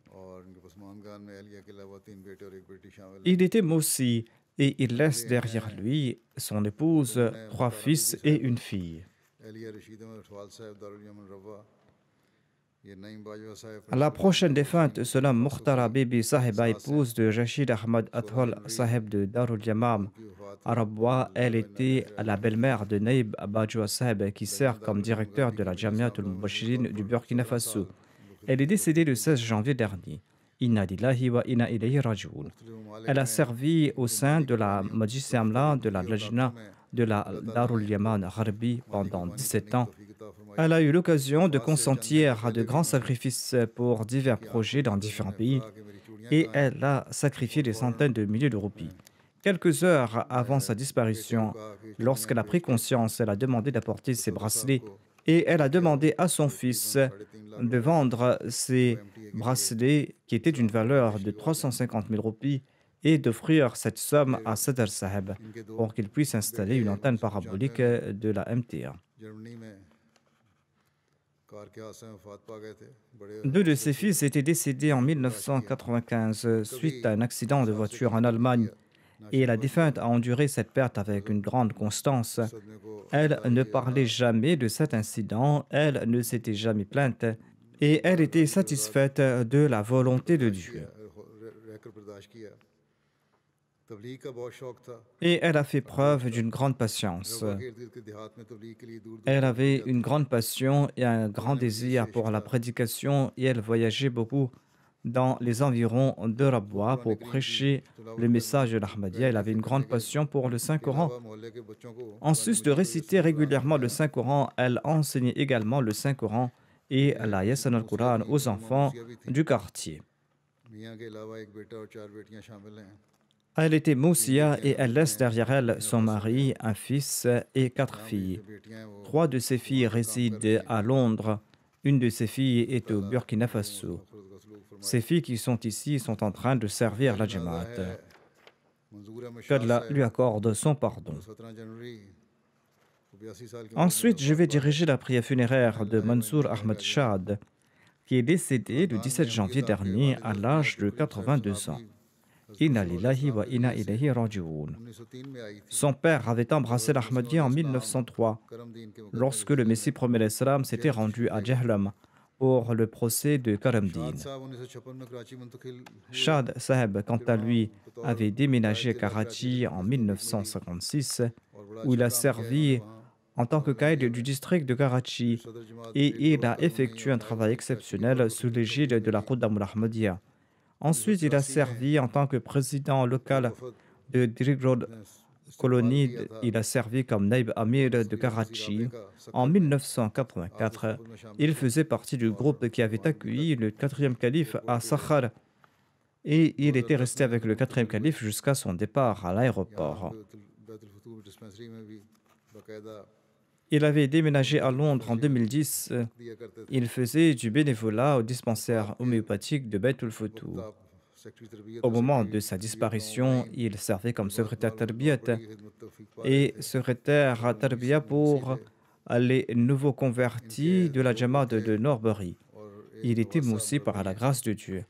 Il était moussi et il laisse derrière lui son épouse, 3 fils et une fille. La prochaine défunte se nomme Mukhtara Bibi Sahiba, épouse de Rashid Ahmad Athol Saheb de Darul Yamam à Rabwa. Elle était la belle-mère de Naïb Bajwa Saheb qui sert comme directeur de la Jamiat al-Mubashirin du Burkina Faso. Elle est décédée le 16 janvier dernier. Inna lillahi wa inna ilayhi raji'un. Elle a servi au sein de la Majlis Amla de la Lajna de la Darul Yaman Gharbi pendant 17 ans. Elle a eu l'occasion de consentir à de grands sacrifices pour divers projets dans différents pays et elle a sacrifié des centaines de milliers de roupies. Quelques heures avant sa disparition, lorsqu'elle a pris conscience, elle a demandé d'apporter ses bracelets et elle a demandé à son fils de vendre ses bracelets qui étaient d'une valeur de 350 000 roupies et d'offrir cette somme à Sadr Saheb pour qu'il puisse installer une antenne parabolique de la MTA. 2 de ses fils étaient décédés en 1995 suite à un accident de voiture en Allemagne et la défunte a enduré cette perte avec une grande constance. Elle ne parlait jamais de cet incident, elle ne s'était jamais plainte et elle était satisfaite de la volonté de Dieu. Et elle a fait preuve d'une grande patience. Elle avait une grande passion et un grand désir pour la prédication et elle voyageait beaucoup dans les environs de Rabwa pour prêcher le message de l'Ahmadiyya. Elle avait une grande passion pour le Saint-Coran. En sus de réciter régulièrement le Saint-Coran, elle enseignait également le Saint-Coran et la Yasan al-Quran aux enfants du quartier. Elle était moussia et elle laisse derrière elle son mari, un fils et 4 filles. 3 de ses filles résident à Londres, une de ses filles est au Burkina Faso. Ces filles qui sont ici sont en train de servir la Jamaat. Qu'Allah lui accorde son pardon. Ensuite, je vais diriger la prière funéraire de Mansour Ahmad Shad, qui est décédé le 17 janvier dernier à l'âge de 82 ans. Inna lillahi wa inna ilayhi raji'un. Son père avait embrassé l'Ahmadiyya en 1903, lorsque le Messie premier l'Islam s'était rendu à Jahlam pour le procès de Karamdin. Shad Saheb, quant à lui, avait déménagé à Karachi en 1956, où il a servi en tant que caïd du district de Karachi, et il a effectué un travail exceptionnel sous l'égide de la Khuddam al-Ahmadiyya. Ensuite, il a servi en tant que président local de Dirk Road Colony. Il a servi comme Naib Amir de Karachi. En 1984, il faisait partie du groupe qui avait accueilli le 4e calife à Sakhar, et il était resté avec le 4e calife jusqu'à son départ à l'aéroport. Il avait déménagé à Londres en 2010. Il faisait du bénévolat au dispensaire homéopathique de Beit el-Foutou. Au moment de sa disparition, il servait comme secrétaire Tarbiyat et secrétaire Tarbiyat pour les nouveaux convertis de la Jamaat de Norbury. Il était moussi par la grâce de Dieu.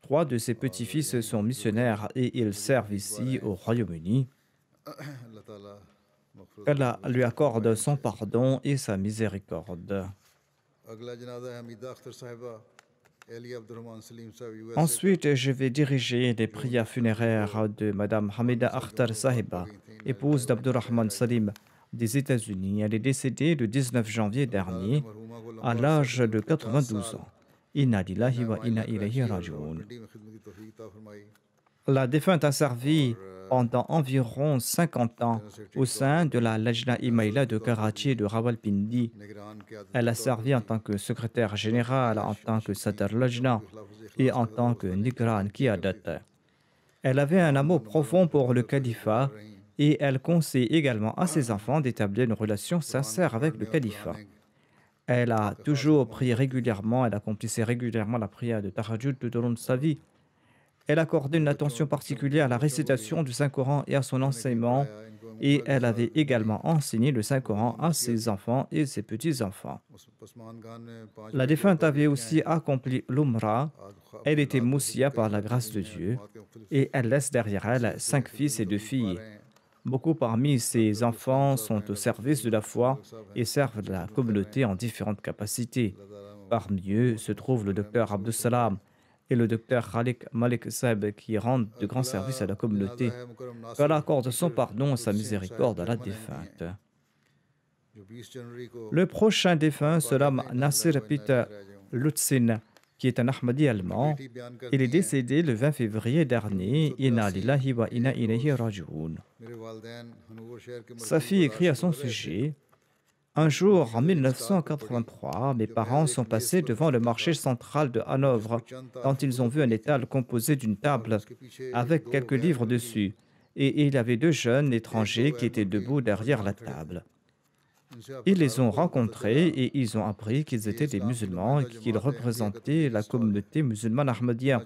3 de ses petits-fils sont missionnaires et ils servent ici au Royaume-Uni. qu'Allah lui accorde son pardon et sa miséricorde. Ensuite, je vais diriger les prières funéraires de Madame Hamida Akhtar Sahiba, épouse d'Abdurrahman Salim des États-Unis. Elle est décédée le 19 janvier dernier à l'âge de 92 ans. Inna lillahi wa inna ilayhi raji'un. La défunte a servi pendant environ 50 ans au sein de la Lajna Imaïla de Karachi et de Rawalpindi. Elle a servi en tant que secrétaire générale, en tant que Sadr Lajna et en tant que Nigran Qiyadat. Elle avait un amour profond pour le califat et elle conseille également à ses enfants d'établir une relation sincère avec le califat. Elle a toujours prié régulièrement, elle accomplissait régulièrement la prière de Tahajjud tout au long de sa vie. Elle accordait une attention particulière à la récitation du Saint-Coran et à son enseignement, et elle avait également enseigné le Saint-Coran à ses enfants et ses petits-enfants. La défunte avait aussi accompli l'Umrah. Elle était moussia par la grâce de Dieu, et elle laisse derrière elle 5 fils et 2 filles. Beaucoup parmi ses enfants sont au service de la foi et servent la communauté en différentes capacités. Parmi eux se trouve le docteur Abdus Salam et le docteur Khalik Malik Saeb qui rendent de grands services à la communauté. Qu'Allah accorde son pardon et sa miséricorde à la défunte. Le prochain défunt se nomme Nasir Peter Lutzin, qui est un Ahmadi allemand. Il est décédé le 20 février dernier. Inna lillahi wa inna ilayhi raji'un. Sa fille écrit à son sujet: un jour, en 1983, mes parents sont passés devant le marché central de Hanovre quand ils ont vu un étal composé d'une table avec quelques livres dessus. Et il y avait 2 jeunes étrangers qui étaient debout derrière la table. Ils les ont rencontrés et ils ont appris qu'ils étaient des musulmans et qu'ils représentaient la communauté musulmane ahmadiyya.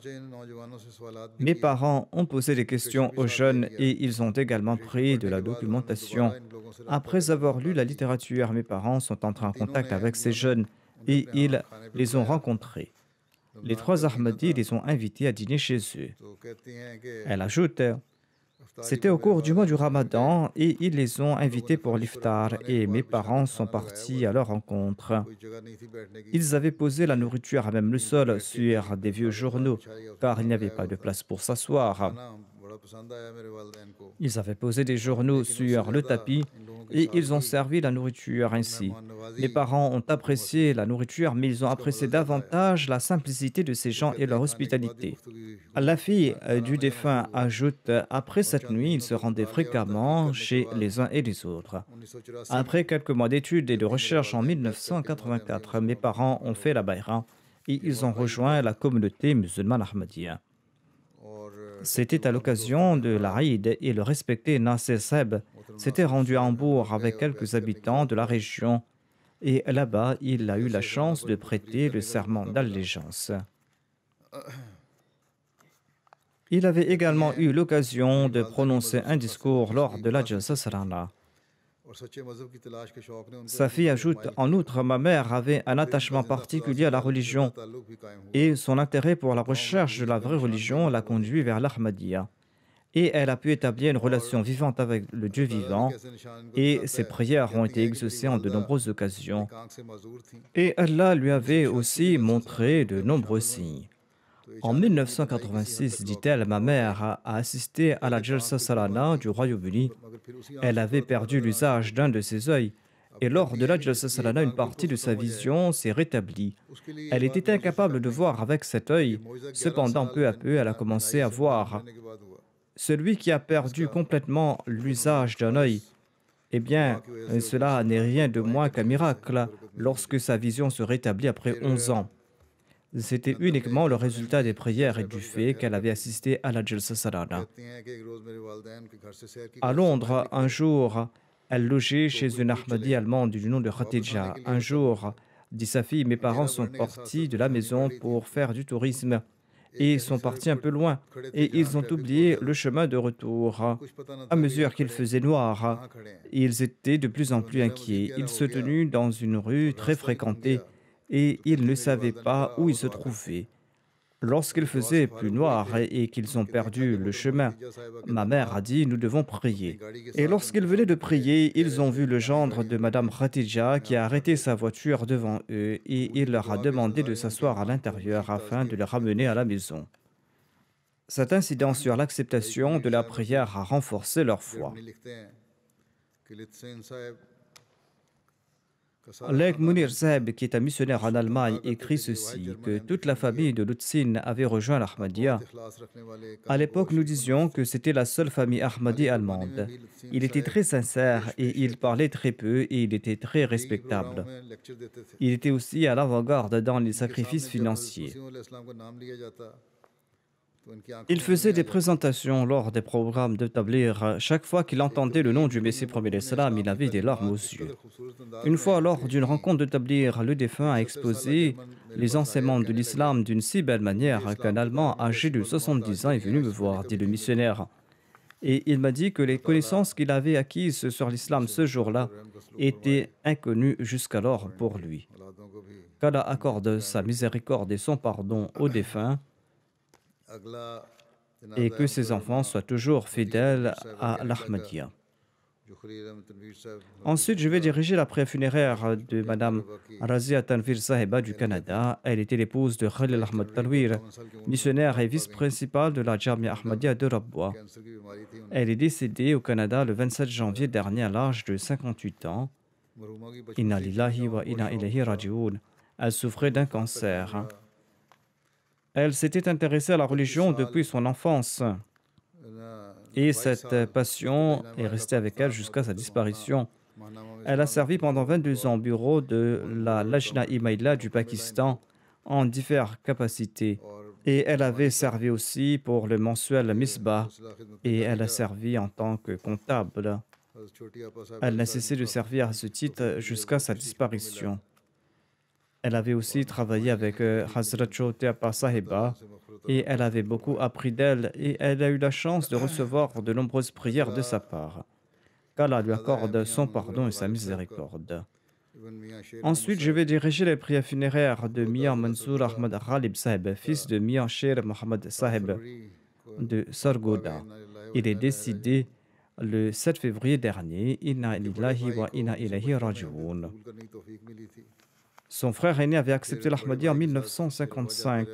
Mes parents ont posé des questions aux jeunes et ils ont également pris de la documentation. Après avoir lu la littérature, mes parents sont entrés en contact avec ces jeunes et ils les ont rencontrés. Les 3 Ahmadis les ont invités à dîner chez eux. Elle ajoute: c'était au cours du mois du Ramadan et ils les ont invités pour l'iftar et mes parents sont partis à leur rencontre. Ils avaient posé la nourriture à même le sol sur des vieux journaux car il n'y avait pas de place pour s'asseoir. Ils avaient posé des journaux sur le tapis et ils ont servi la nourriture ainsi. Mes parents ont apprécié la nourriture, mais ils ont apprécié davantage la simplicité de ces gens et leur hospitalité. La fille du défunt ajoute: après cette nuit, ils se rendaient fréquemment chez les uns et les autres. Après quelques mois d'études et de recherches en 1984, mes parents ont fait la bayra et ils ont rejoint la communauté musulmane ahmadiyya. C'était à l'occasion de l'Aïd et le respecté Nasser Saeb s'était rendu à Hambourg avec quelques habitants de la région et là-bas il a eu la chance de prêter le serment d'allégeance. Il avait également eu l'occasion de prononcer un discours lors de la Jalsa Salana. Sa fille ajoute: en outre, ma mère avait un attachement particulier à la religion et son intérêt pour la recherche de la vraie religion l'a conduit vers l'Ahmadiyya. et elle a pu établir une relation vivante avec le Dieu vivant et ses prières ont été exaucées en de nombreuses occasions. Et Allah lui avait aussi montré de nombreux signes. En 1986, dit-elle, ma mère a assisté à la Jalsa Salana du Royaume-Uni. Elle avait perdu l'usage d'un de ses œils. Et lors de la Jalsa Salana, une partie de sa vision s'est rétablie. Elle était incapable de voir avec cet œil. Cependant, peu à peu, elle a commencé à voir. Celui qui a perdu complètement l'usage d'un œil, eh bien, cela n'est rien de moins qu'un miracle lorsque sa vision se rétablit après 11 ans. C'était uniquement le résultat des prières et du fait qu'elle avait assisté à la Jalsa Salana. À Londres, un jour, elle logeait chez une Ahmadi allemande du nom de Khatija. Un jour, dit sa fille, mes parents sont partis de la maison pour faire du tourisme et sont partis un peu loin et ils ont oublié le chemin de retour. À mesure qu'il faisait noir, ils étaient de plus en plus inquiets. Ils se tenaient dans une rue très fréquentée et ils ne savaient pas où ils se trouvaient. Lorsqu'il faisait plus noir et qu'ils ont perdu le chemin, ma mère a dit, nous devons prier. Et lorsqu'ils venaient de prier, ils ont vu le gendre de Madame Khatija qui a arrêté sa voiture devant eux et il leur a demandé de s'asseoir à l'intérieur afin de les ramener à la maison. Cet incident sur l'acceptation de la prière a renforcé leur foi. Lek Munir Saheb, qui est un missionnaire en Allemagne, écrit ceci, que toute la famille de Lutsin avait rejoint l'Ahmadiyya. À l'époque, nous disions que c'était la seule famille Ahmadi allemande. Il était très sincère et il parlait très peu et il était très respectable. Il était aussi à l'avant-garde dans les sacrifices financiers. Il faisait des présentations lors des programmes de tablir. Chaque fois qu'il entendait le nom du Messie premier l'Islam, il avait des larmes aux yeux. Une fois, lors d'une rencontre de tablir, le défunt a exposé les enseignements de l'islam d'une si belle manière qu'un Allemand âgé de 70 ans est venu me voir, dit le missionnaire. Et il m'a dit que les connaissances qu'il avait acquises sur l'islam ce jour-là étaient inconnues jusqu'alors pour lui. Qu'Allah accorde sa miséricorde et son pardon aux défunts et que ses enfants soient toujours fidèles à l'Ahmadiyya. Ensuite, je vais diriger la prière funéraire de Madame Razia Tanvir Sahiba du Canada. Elle était l'épouse de Khalil Ahmad Tanvir, missionnaire et vice-principale de la Jamia Ahmadiyya de Rabwa. Elle est décédée au Canada le 27 janvier dernier à l'âge de 58 ans. Inna lillahi wa inna ilayhi raji'un. Elle souffrait d'un cancer. Elle s'était intéressée à la religion depuis son enfance. Et cette passion est restée avec elle jusqu'à sa disparition. Elle a servi pendant 22 ans au bureau de la Lajna-e-Maila du Pakistan en diverses capacités. Et elle avait servi aussi pour le mensuel Misbah et elle a servi en tant que comptable. Elle n'a cessé de servir à ce titre jusqu'à sa disparition. Elle avait aussi travaillé avec Hazrat Chote Appa Sahiba et elle avait beaucoup appris d'elle et elle a eu la chance de recevoir de nombreuses prières de sa part. Qu'Allah lui accorde son pardon et sa miséricorde. Ensuite, je vais diriger les prières funéraires de Mian Mansour Ahmad Ghalib Sahib, fils de Mian Sher Mohammad Sahib de Sargoda. Il est décédé le 7 février dernier. Inna lillahi wa inna ilayhi raji'un. Son frère aîné avait accepté l'Ahmadiyya en 1955.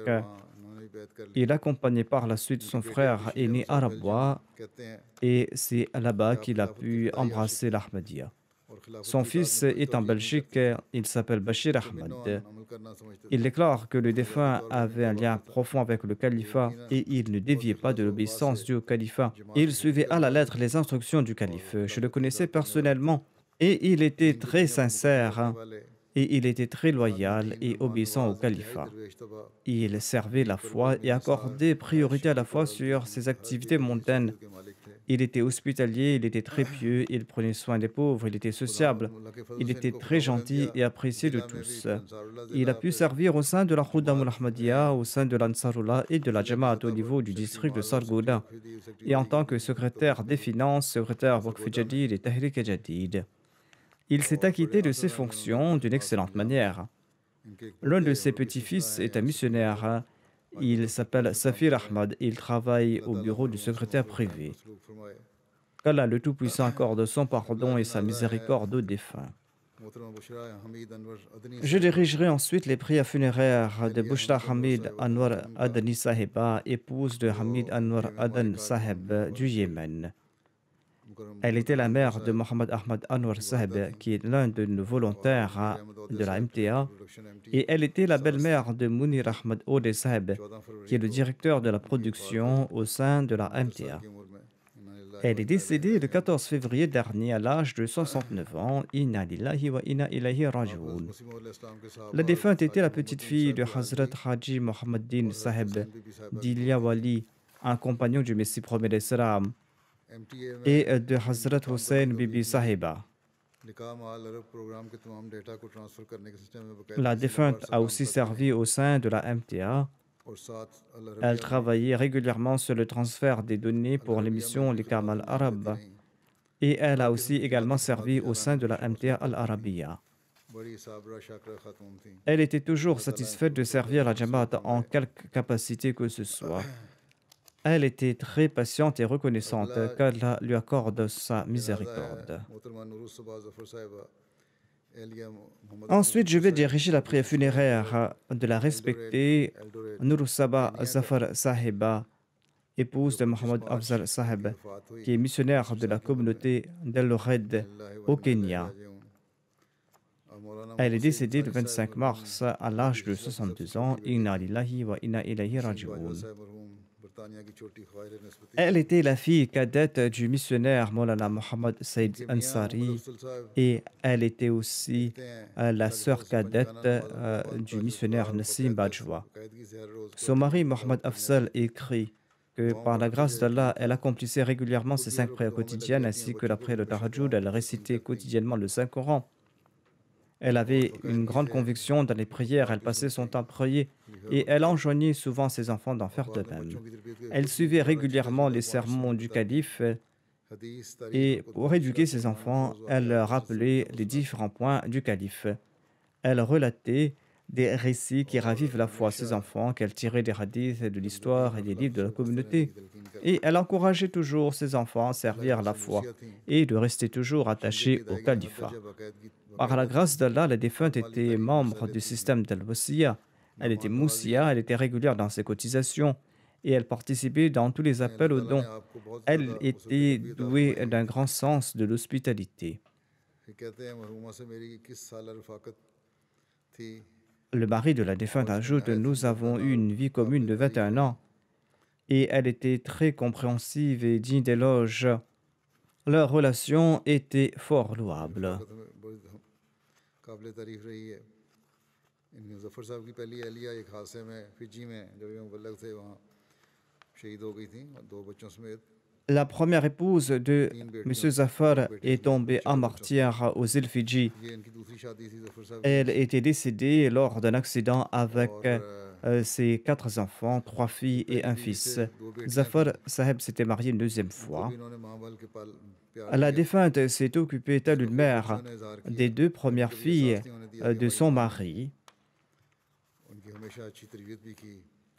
Il accompagnait par la suite son frère aîné à Rabwa et c'est là-bas qu'il a pu embrasser l'Ahmadiyya. Son fils est en Belgique, il s'appelle Bashir Ahmad. Il déclare que le défunt avait un lien profond avec le califat et il ne déviait pas de l'obéissance due au califat. Il suivait à la lettre les instructions du calife. Je le connaissais personnellement et il était très sincère. Et il était très loyal et obéissant au califat. Il servait la foi et accordait priorité à la foi sur ses activités mondaines. Il était hospitalier, il était très pieux, il prenait soin des pauvres, il était sociable, il était très gentil et apprécié de tous. Il a pu servir au sein de la Khuddam al-Ahmadiyya, au sein de l'Ansarullah et de la Jamaat au niveau du district de Sargoda, et en tant que secrétaire des finances, secrétaire Waqf Jadid et Tahrik Jadid. Il s'est acquitté de ses fonctions d'une excellente manière. L'un de ses petits-fils est un missionnaire Il s'appelle Safir Ahmad. Il travaille au bureau du secrétaire privé. Qu'Allah le Tout-Puissant accorde son pardon et sa miséricorde aux défunts. Je dirigerai ensuite les prières funéraires de Bushra Hamid Anwar Adani Sahiba, épouse de Hamid Anwar Adan Saheb du Yémen. Elle était la mère de Mohamed Ahmad Anwar Saheb, qui est l'un de nos volontaires de la MTA, et elle était la belle-mère de Munir Ahmad Ode Saheb, qui est le directeur de la production au sein de la MTA. Elle est décédée le 14 février dernier à l'âge de 69 ans. Inna lillahi wa inna ilayhi raji'un. La défunte était la petite-fille de Hazrat Haji Mohammeddin Saheb d'Ilya Wali, un compagnon du Messie premier d'Islam, et de Hazrat Hussein Bibi Sahiba. La défunte a aussi servi au sein de la MTA. Elle travaillait régulièrement sur le transfert des données pour l'émission Likam al-Arab et elle a aussi également servi au sein de la MTA al-Arabiya. Elle était toujours satisfaite de servir la Jamaat en quelque capacité que ce soit. Elle était très patiente et reconnaissante qu'Allah lui accorde sa miséricorde. Ensuite, je vais diriger la prière funéraire de la respectée Nurusaba Zafar Sahiba, épouse de Mohamed Afzal Saheb, qui est missionnaire de la communauté d'El-Red au Kenya. Elle est décédée le 25 mars à l'âge de 62 ans. Inna lillahi wa inna ilayhi raji'un. Elle était la fille cadette du missionnaire Maulana Mohamed Saïd Ansari et elle était aussi la sœur cadette du missionnaire Nassim Bajwa. Son mari Mohamed Afzal écrit que par la grâce d'Allah, elle accomplissait régulièrement ses 5 prières quotidiennes ainsi que la prière de Tahajjud. Elle récitait quotidiennement le Saint-Coran. Elle avait une grande conviction dans les prières, elle passait son temps à prier et elle enjoignait souvent ses enfants d'en faire de même. Elle suivait régulièrement les sermons du calife et pour éduquer ses enfants, elle leur rappelait les différents points du calife. Elle relatait des récits qui ravivent la foi à ses enfants, qu'elle tirait des hadiths, de l'histoire et des livres de la communauté. Et elle encourageait toujours ses enfants à servir la foi et de rester toujours attachés au califat. Par la grâce d'Allah, la défunte était membre du système d'Al-Wasiya. Elle était moussia, elle était régulière dans ses cotisations et elle participait dans tous les appels aux dons. Elle était douée d'un grand sens de l'hospitalité. Le mari de la défunte ajoute: nous avons eu une vie commune de 21 ans et elle était très compréhensive et digne d'éloge. Leur relation était fort louable. La première épouse de M. Zafar est tombée en martyre aux îles Fidji. Elle était décédée lors d'un accident avec ses 4 enfants, 3 filles et un fils. Zafar Saheb s'était marié une 2e fois. La défunte s'est occupée, telle une mère, des 2 premières filles de son mari.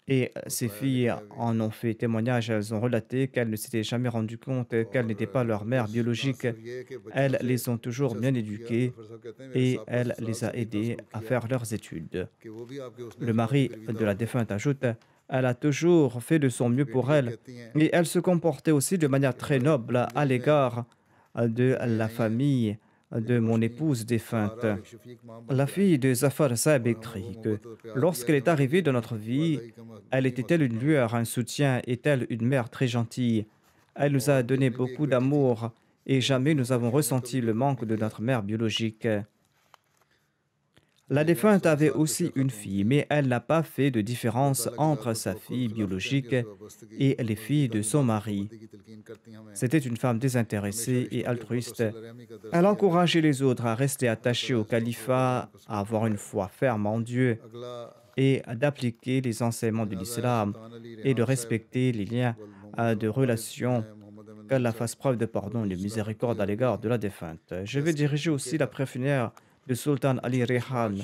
Et ces filles en ont fait témoignage, elles ont relaté qu'elles ne s'étaient jamais rendues compte qu'elles n'étaient pas leur mère biologique. Elles les ont toujours bien éduquées et elle les a aidées à faire leurs études. Le mari de la défunte ajoute: elle a toujours fait de son mieux pour elle et elle se comportait aussi de manière très noble à l'égard de la famille de mon épouse défunte. La fille de Zafar Saab écrit que lorsqu'elle est arrivée dans notre vie, elle était telle une lueur, un soutien et telle une mère très gentille. Elle nous a donné beaucoup d'amour et jamais nous avons ressenti le manque de notre mère biologique. La défunte avait aussi une fille, mais elle n'a pas fait de différence entre sa fille biologique et les filles de son mari. C'était une femme désintéressée et altruiste. Elle encourageait les autres à rester attachés au califat, à avoir une foi ferme en Dieu et d'appliquer les enseignements de l'islam et de respecter les liens de relations. Qu'Allah fasse preuve de pardon et de miséricorde à l'égard de la défunte. Je vais diriger aussi la prière funéraire de Sultan Ali Rehan,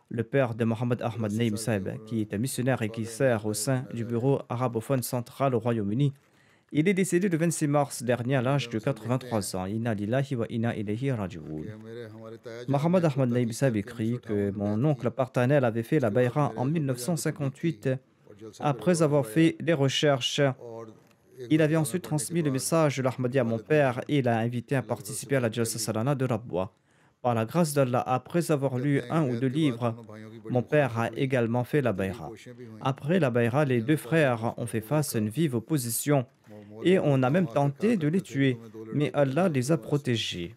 le père de Mohamed Ahmad Naïm Saeb, qui est un missionnaire et qui sert au sein du bureau arabophone central au Royaume-Uni. Il est décédé le 26 mars dernier à l'âge de 83 ans. Inna lillahi wa inna ilayhi raji'un. Mohamed Ahmad Naïm Saeb écrit que mon oncle paternel avait fait la bayra en 1958 après avoir fait des recherches. Il avait ensuite transmis le message de l'Ahmadi à mon père et l'a invité à participer à la Jalsa Salana de Rabwa. Par la grâce d'Allah, après avoir lu un ou deux livres, mon père a également fait la bayra. Après la bayra, les deux frères ont fait face à une vive opposition et on a même tenté de les tuer, mais Allah les a protégés.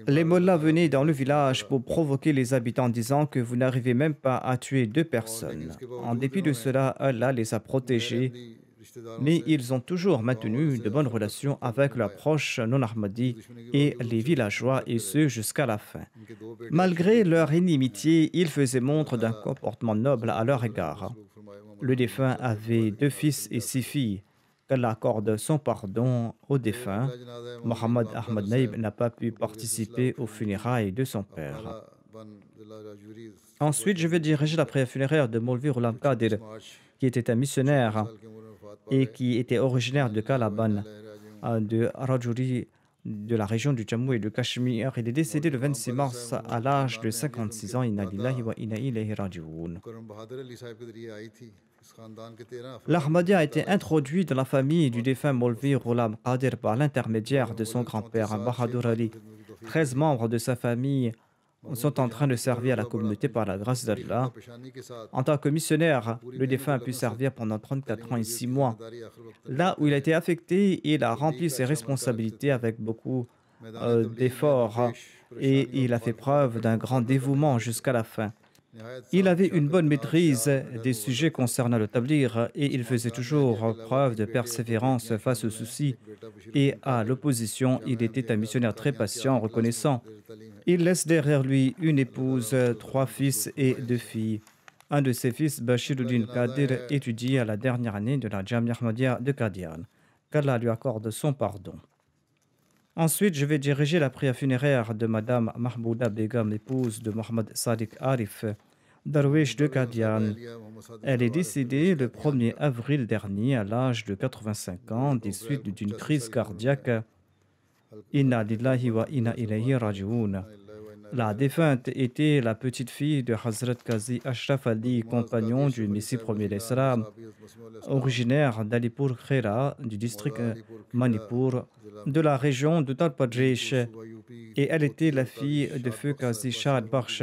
Les mollahs venaient dans le village pour provoquer les habitants, disant que vous n'arrivez même pas à tuer deux personnes. En dépit de cela, Allah les a protégés, mais ils ont toujours maintenu de bonnes relations avec leurs proches non-Ahmadis et les villageois, et ce jusqu'à la fin. Malgré leur inimitié, ils faisaient montre d'un comportement noble à leur égard. Le défunt avait 2 fils et 6 filles. Qu'Allah accorde son pardon au défunt. Mohamed Ahmad Naïb n'a pas pu participer aux funérailles de son père. Ensuite, je vais diriger la prière funéraire de Maulvi Ghulam Qadir, qui était un missionnaire et qui était originaire de Calaban, de Rajouri, de la région du Jammu et de Cachemire. Il est décédé le 26 mars à l'âge de 56 ans. Inna lillahi wa inna ilayhi raji'un. L'Ahmadiyya a été introduit dans la famille du défunt Maulvi Ghulam Qadir par l'intermédiaire de son grand-père Bahadur Ali. 13 membres de sa famille sont en train de servir à la communauté par la grâce d'Allah. En tant que missionnaire, le défunt a pu servir pendant 34 ans et 6 mois. Là où il a été affecté, il a rempli ses responsabilités avec beaucoup d'efforts et il a fait preuve d'un grand dévouement jusqu'à la fin. Il avait une bonne maîtrise des sujets concernant le tablir et il faisait toujours preuve de persévérance face aux soucis et à l'opposition. Il était un missionnaire très patient, reconnaissant. Il laisse derrière lui une épouse, 3 fils et 2 filles. Un de ses fils, Bashiruddin Qadir, étudie à la dernière année de la Jamia Ahmadiyya de Qadian. Qu'Allah lui accorde son pardon. Ensuite, je vais diriger la prière funéraire de Madame Mahbouda Begum, épouse de Mohamed Sadiq Arif, Darwish de Qadian. Elle est décédée le 1er avril dernier à l'âge de 85 ans des suites d'une crise cardiaque. Inna lillahi wa inna ilayhi raji'un. La défunte était la petite fille de Hazrat Qazi Ashraf Ali, compagnon du Messie premier l'Islam, originaire d'Alipur Khera, du district Manipur, de la région de Talpadresh, et elle était la fille de feu Qazi Shahad Bakhsh.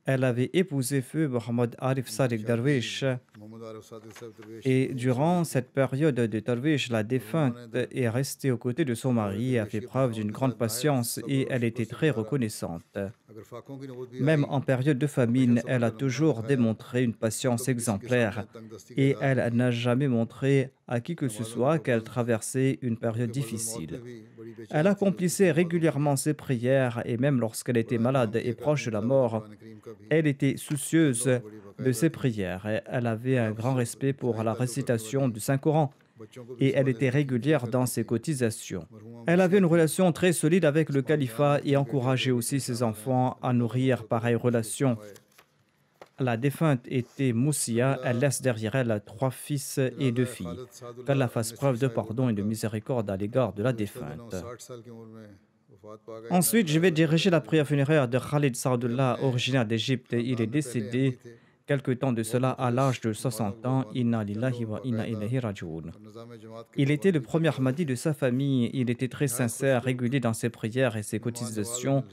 Elle avait épousé feu Mohamed Arif Sadiq Darwish. Et durant cette période de Darwish, la défunte est restée aux côtés de son mari et a fait preuve d'une grande patience et elle était très reconnaissante. Même en période de famine, elle a toujours démontré une patience exemplaire et elle n'a jamais montré à qui que ce soit qu'elle traversait une période difficile. Elle accomplissait régulièrement ses prières et même lorsqu'elle était malade et proche de la mort, elle était soucieuse de ses prières. Elle avait un grand respect pour la récitation du Saint-Coran et elle était régulière dans ses cotisations. Elle avait une relation très solide avec le califat et encourageait aussi ses enfants à nourrir pareille relation. La défunte était Moussia, elle laisse derrière elle 3 fils et 2 filles. Qu'Allah fasse preuve de pardon et de miséricorde à l'égard de la défunte. Ensuite, je vais diriger la prière funéraire de Khalid Saadullah, originaire d'Égypte. Il est décédé quelque temps de cela à l'âge de 60 ans. Inna lillahi wa inna ilayhi raji'un. Il était le premier Ahmadi de sa famille. Il était très sincère, régulier dans ses prières et ses cotisations.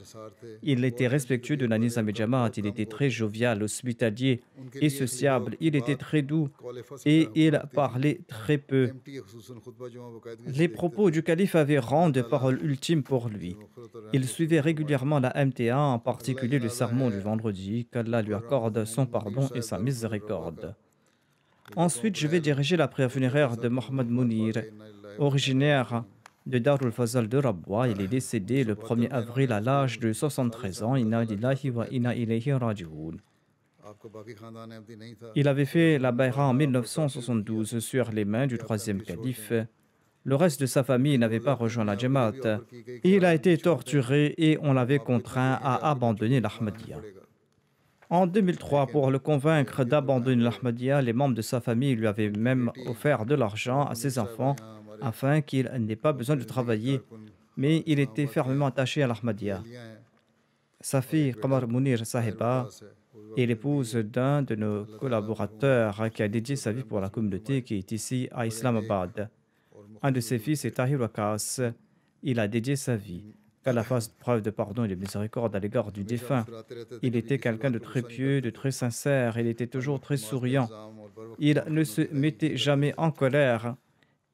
Il était respectueux de la Nizam et Jamaat. Il était très jovial, hospitalier et sociable. Il était très doux et il parlait très peu. Les propos du calife avaient rang de parole ultime pour lui. Il suivait régulièrement la MTA, en particulier le sermon du vendredi. Qu'Allah lui accorde son pardon et sa miséricorde. Ensuite, je vais diriger la prière funéraire de Mohamed Mounir, originaire de Darul Fazal de Rabwa. Il est décédé le 1er avril à l'âge de 73 ans. Inna lillahi wa inna ilayhi raji'un. Il avait fait la bayra en 1972 sur les mains du 3e calife. Le reste de sa famille n'avait pas rejoint la Jamaat. Il a été torturé et on l'avait contraint à abandonner l'Ahmadiyya. En 2003, pour le convaincre d'abandonner l'Ahmadiyya, les membres de sa famille lui avaient même offert de l'argent à ses enfants afin qu'il n'ait pas besoin de travailler, mais il était fermement attaché à l'Ahmadiyya. Sa fille, Qamar Munir Sahiba, est l'épouse d'un de nos collaborateurs qui a dédié sa vie pour la communauté qui est ici à Islamabad. Un de ses fils est Tahir Wakas. Il a dédié sa vie. Qu'Allah fasse preuve de pardon et de miséricorde à l'égard du défunt. Il était quelqu'un de très pieux, de très sincère. Il était toujours très souriant. Il ne se mettait jamais en colère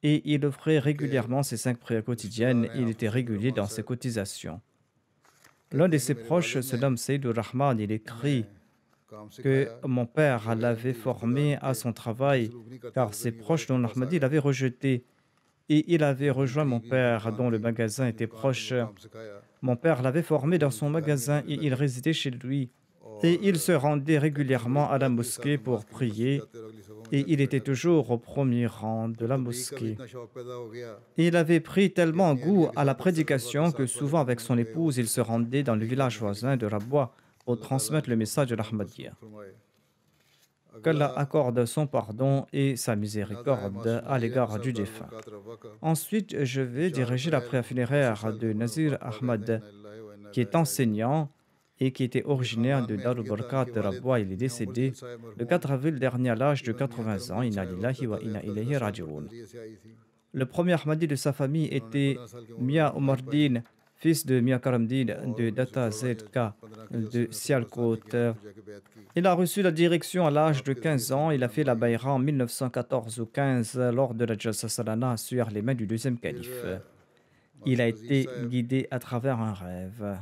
et il offrait régulièrement ses 5 prières quotidiennes. Il était régulier dans ses cotisations. L'un de ses proches se nomme Sayyidul Rahman. Il écrit que mon père l'avait formé à son travail car ses proches dont Ahmadi l'avaient rejeté. Et il avait rejoint mon père dont le magasin était proche. Mon père l'avait formé dans son magasin et il résidait chez lui. Et il se rendait régulièrement à la mosquée pour prier. Et il était toujours au premier rang de la mosquée. Et il avait pris tellement goût à la prédication que souvent avec son épouse, il se rendait dans le village voisin de Rabwa pour transmettre le message de l'Ahmadiyya. Qu'Allah accorde son pardon et sa miséricorde à l'égard du défunt. Ensuite, je vais diriger la prière funéraire de Nazir Ahmad, qui est enseignant et qui était originaire de Darul Barkat de Rabwa. Il est décédé le 4 avril dernier à l'âge de 80 ans. Inna lillahi wa inna ilayhi raji'un. Le premier Ahmadi de sa famille était Mia Omardin, fils de Mia Karamdin de Data ZK de Sialkot. Il a reçu la direction à l'âge de 15 ans. Il a fait la Bayra en 1914 ou 15 lors de la Jalsa Salana sur les mains du deuxième calife. Il a été guidé à travers un rêve.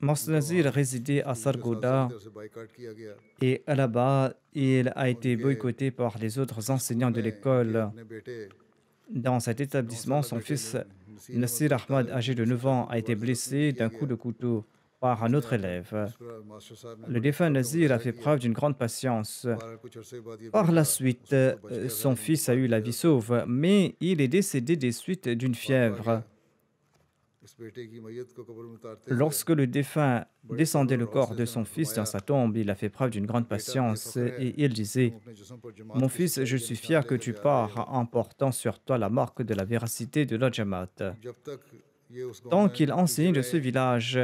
Mons Nazir résidait à Sargoda et là-bas, il a été boycotté par les autres enseignants de l'école. Dans cet établissement, son fils Nasir Ahmad, âgé de 9 ans, a été blessé d'un coup de couteau par un autre élève. Le défunt Nazir a fait preuve d'une grande patience. Par la suite, son fils a eu la vie sauve, mais il est décédé des suites d'une fièvre. Lorsque le défunt descendait le corps de son fils dans sa tombe, il a fait preuve d'une grande patience et il disait « Mon fils, je suis fier que tu pars en portant sur toi la marque de la véracité de la Jamaat. » Tant qu'il enseignait de ce village,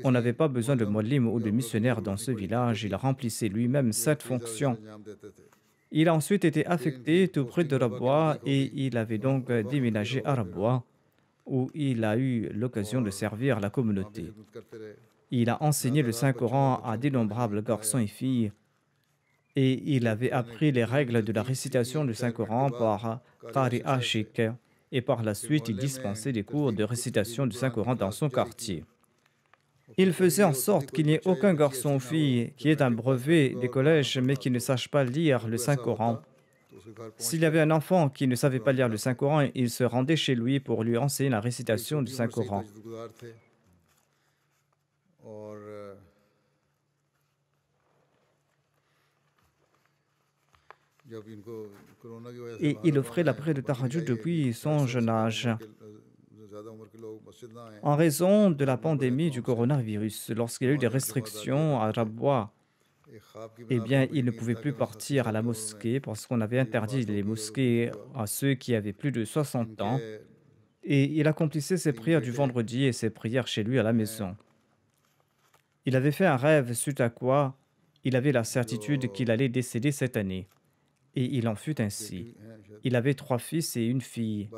on n'avait pas besoin de mollim ou de missionnaire dans ce village. Il remplissait lui-même cette fonction. Il a ensuite été affecté tout près de Rabwa et il avait donc déménagé à Rabwa, où il a eu l'occasion de servir la communauté. Il a enseigné le Saint-Coran à d'innombrables garçons et filles et il avait appris les règles de la récitation du Saint-Coran par Qari Ashik et par la suite il dispensait des cours de récitation du Saint-Coran dans son quartier. Il faisait en sorte qu'il n'y ait aucun garçon ou fille qui ait un brevet des collèges mais qui ne sache pas lire le Saint-Coran. S'il y avait un enfant qui ne savait pas lire le Saint-Coran, il se rendait chez lui pour lui enseigner la récitation du Saint-Coran. Et il offrait la prière de Tahajjud depuis son jeune âge. En raison de la pandémie du coronavirus, lorsqu'il y a eu des restrictions à Rabwa, eh bien, il ne pouvait plus partir à la mosquée parce qu'on avait interdit les mosquées à ceux qui avaient plus de 60 ans. Et il accomplissait ses prières du vendredi et ses prières chez lui à la maison. Il avait fait un rêve suite à quoi il avait la certitude qu'il allait décéder cette année. Et il en fut ainsi. Il avait 3 fils et une fille.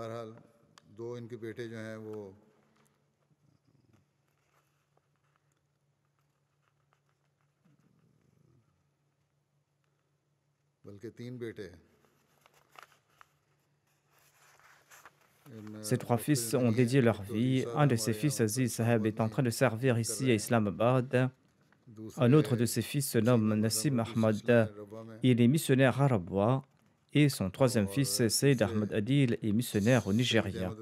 Ces 3 fils ont dédié leur vie. Un de ses fils, Aziz Saheb, est en train de servir ici à Islamabad. Un autre de ses fils se nomme Nassim Ahmad. Il est missionnaire à Rabwa. Et son 3e fils, Sayyid Ahmad Adil, est missionnaire au Nigeria.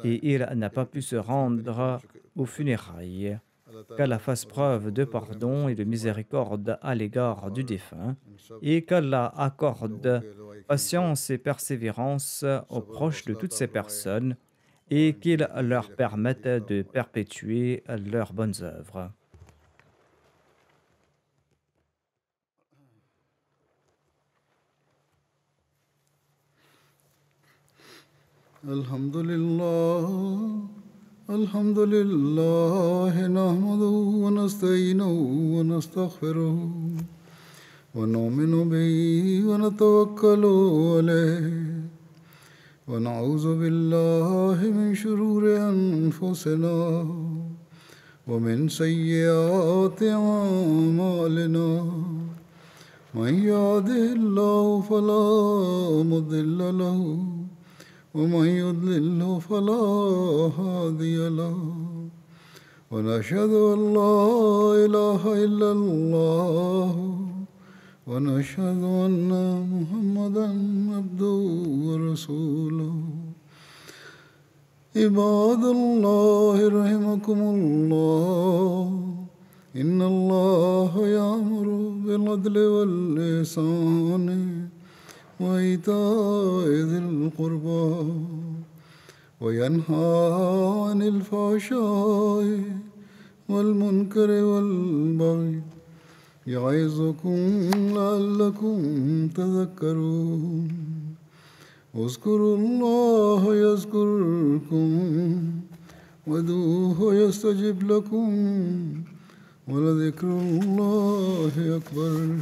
Et il n'a pas pu se rendre aux funérailles. Qu'Allah fasse preuve de pardon et de miséricorde à l'égard du défunt et qu'Allah accorde patience et persévérance aux proches de toutes ces personnes et qu'il leur permette de perpétuer leurs bonnes œuvres.
الحمد لله نحمده ونستعينه ونستغفره ونؤمن به ونتوكل عليه ونعوذ بالله من شرور أنفسنا ومن سيئات أعمالنا من يهده الله فلا مضل له ومن يضلل فلا هادي له ونشهد أن لا إله إلا الله ونشهد أن محمدا عبده ورسوله عباد الله رحمكم الله إن الله يأمر بالعدل والإحسان وإيتاء ذي القربى وينهى عن الفحشاء والمنكر والبغي يعظكم لعلكم تذكرون اذكروا الله يذكركم وادعوه يستجب لكم ولذكر الله أكبر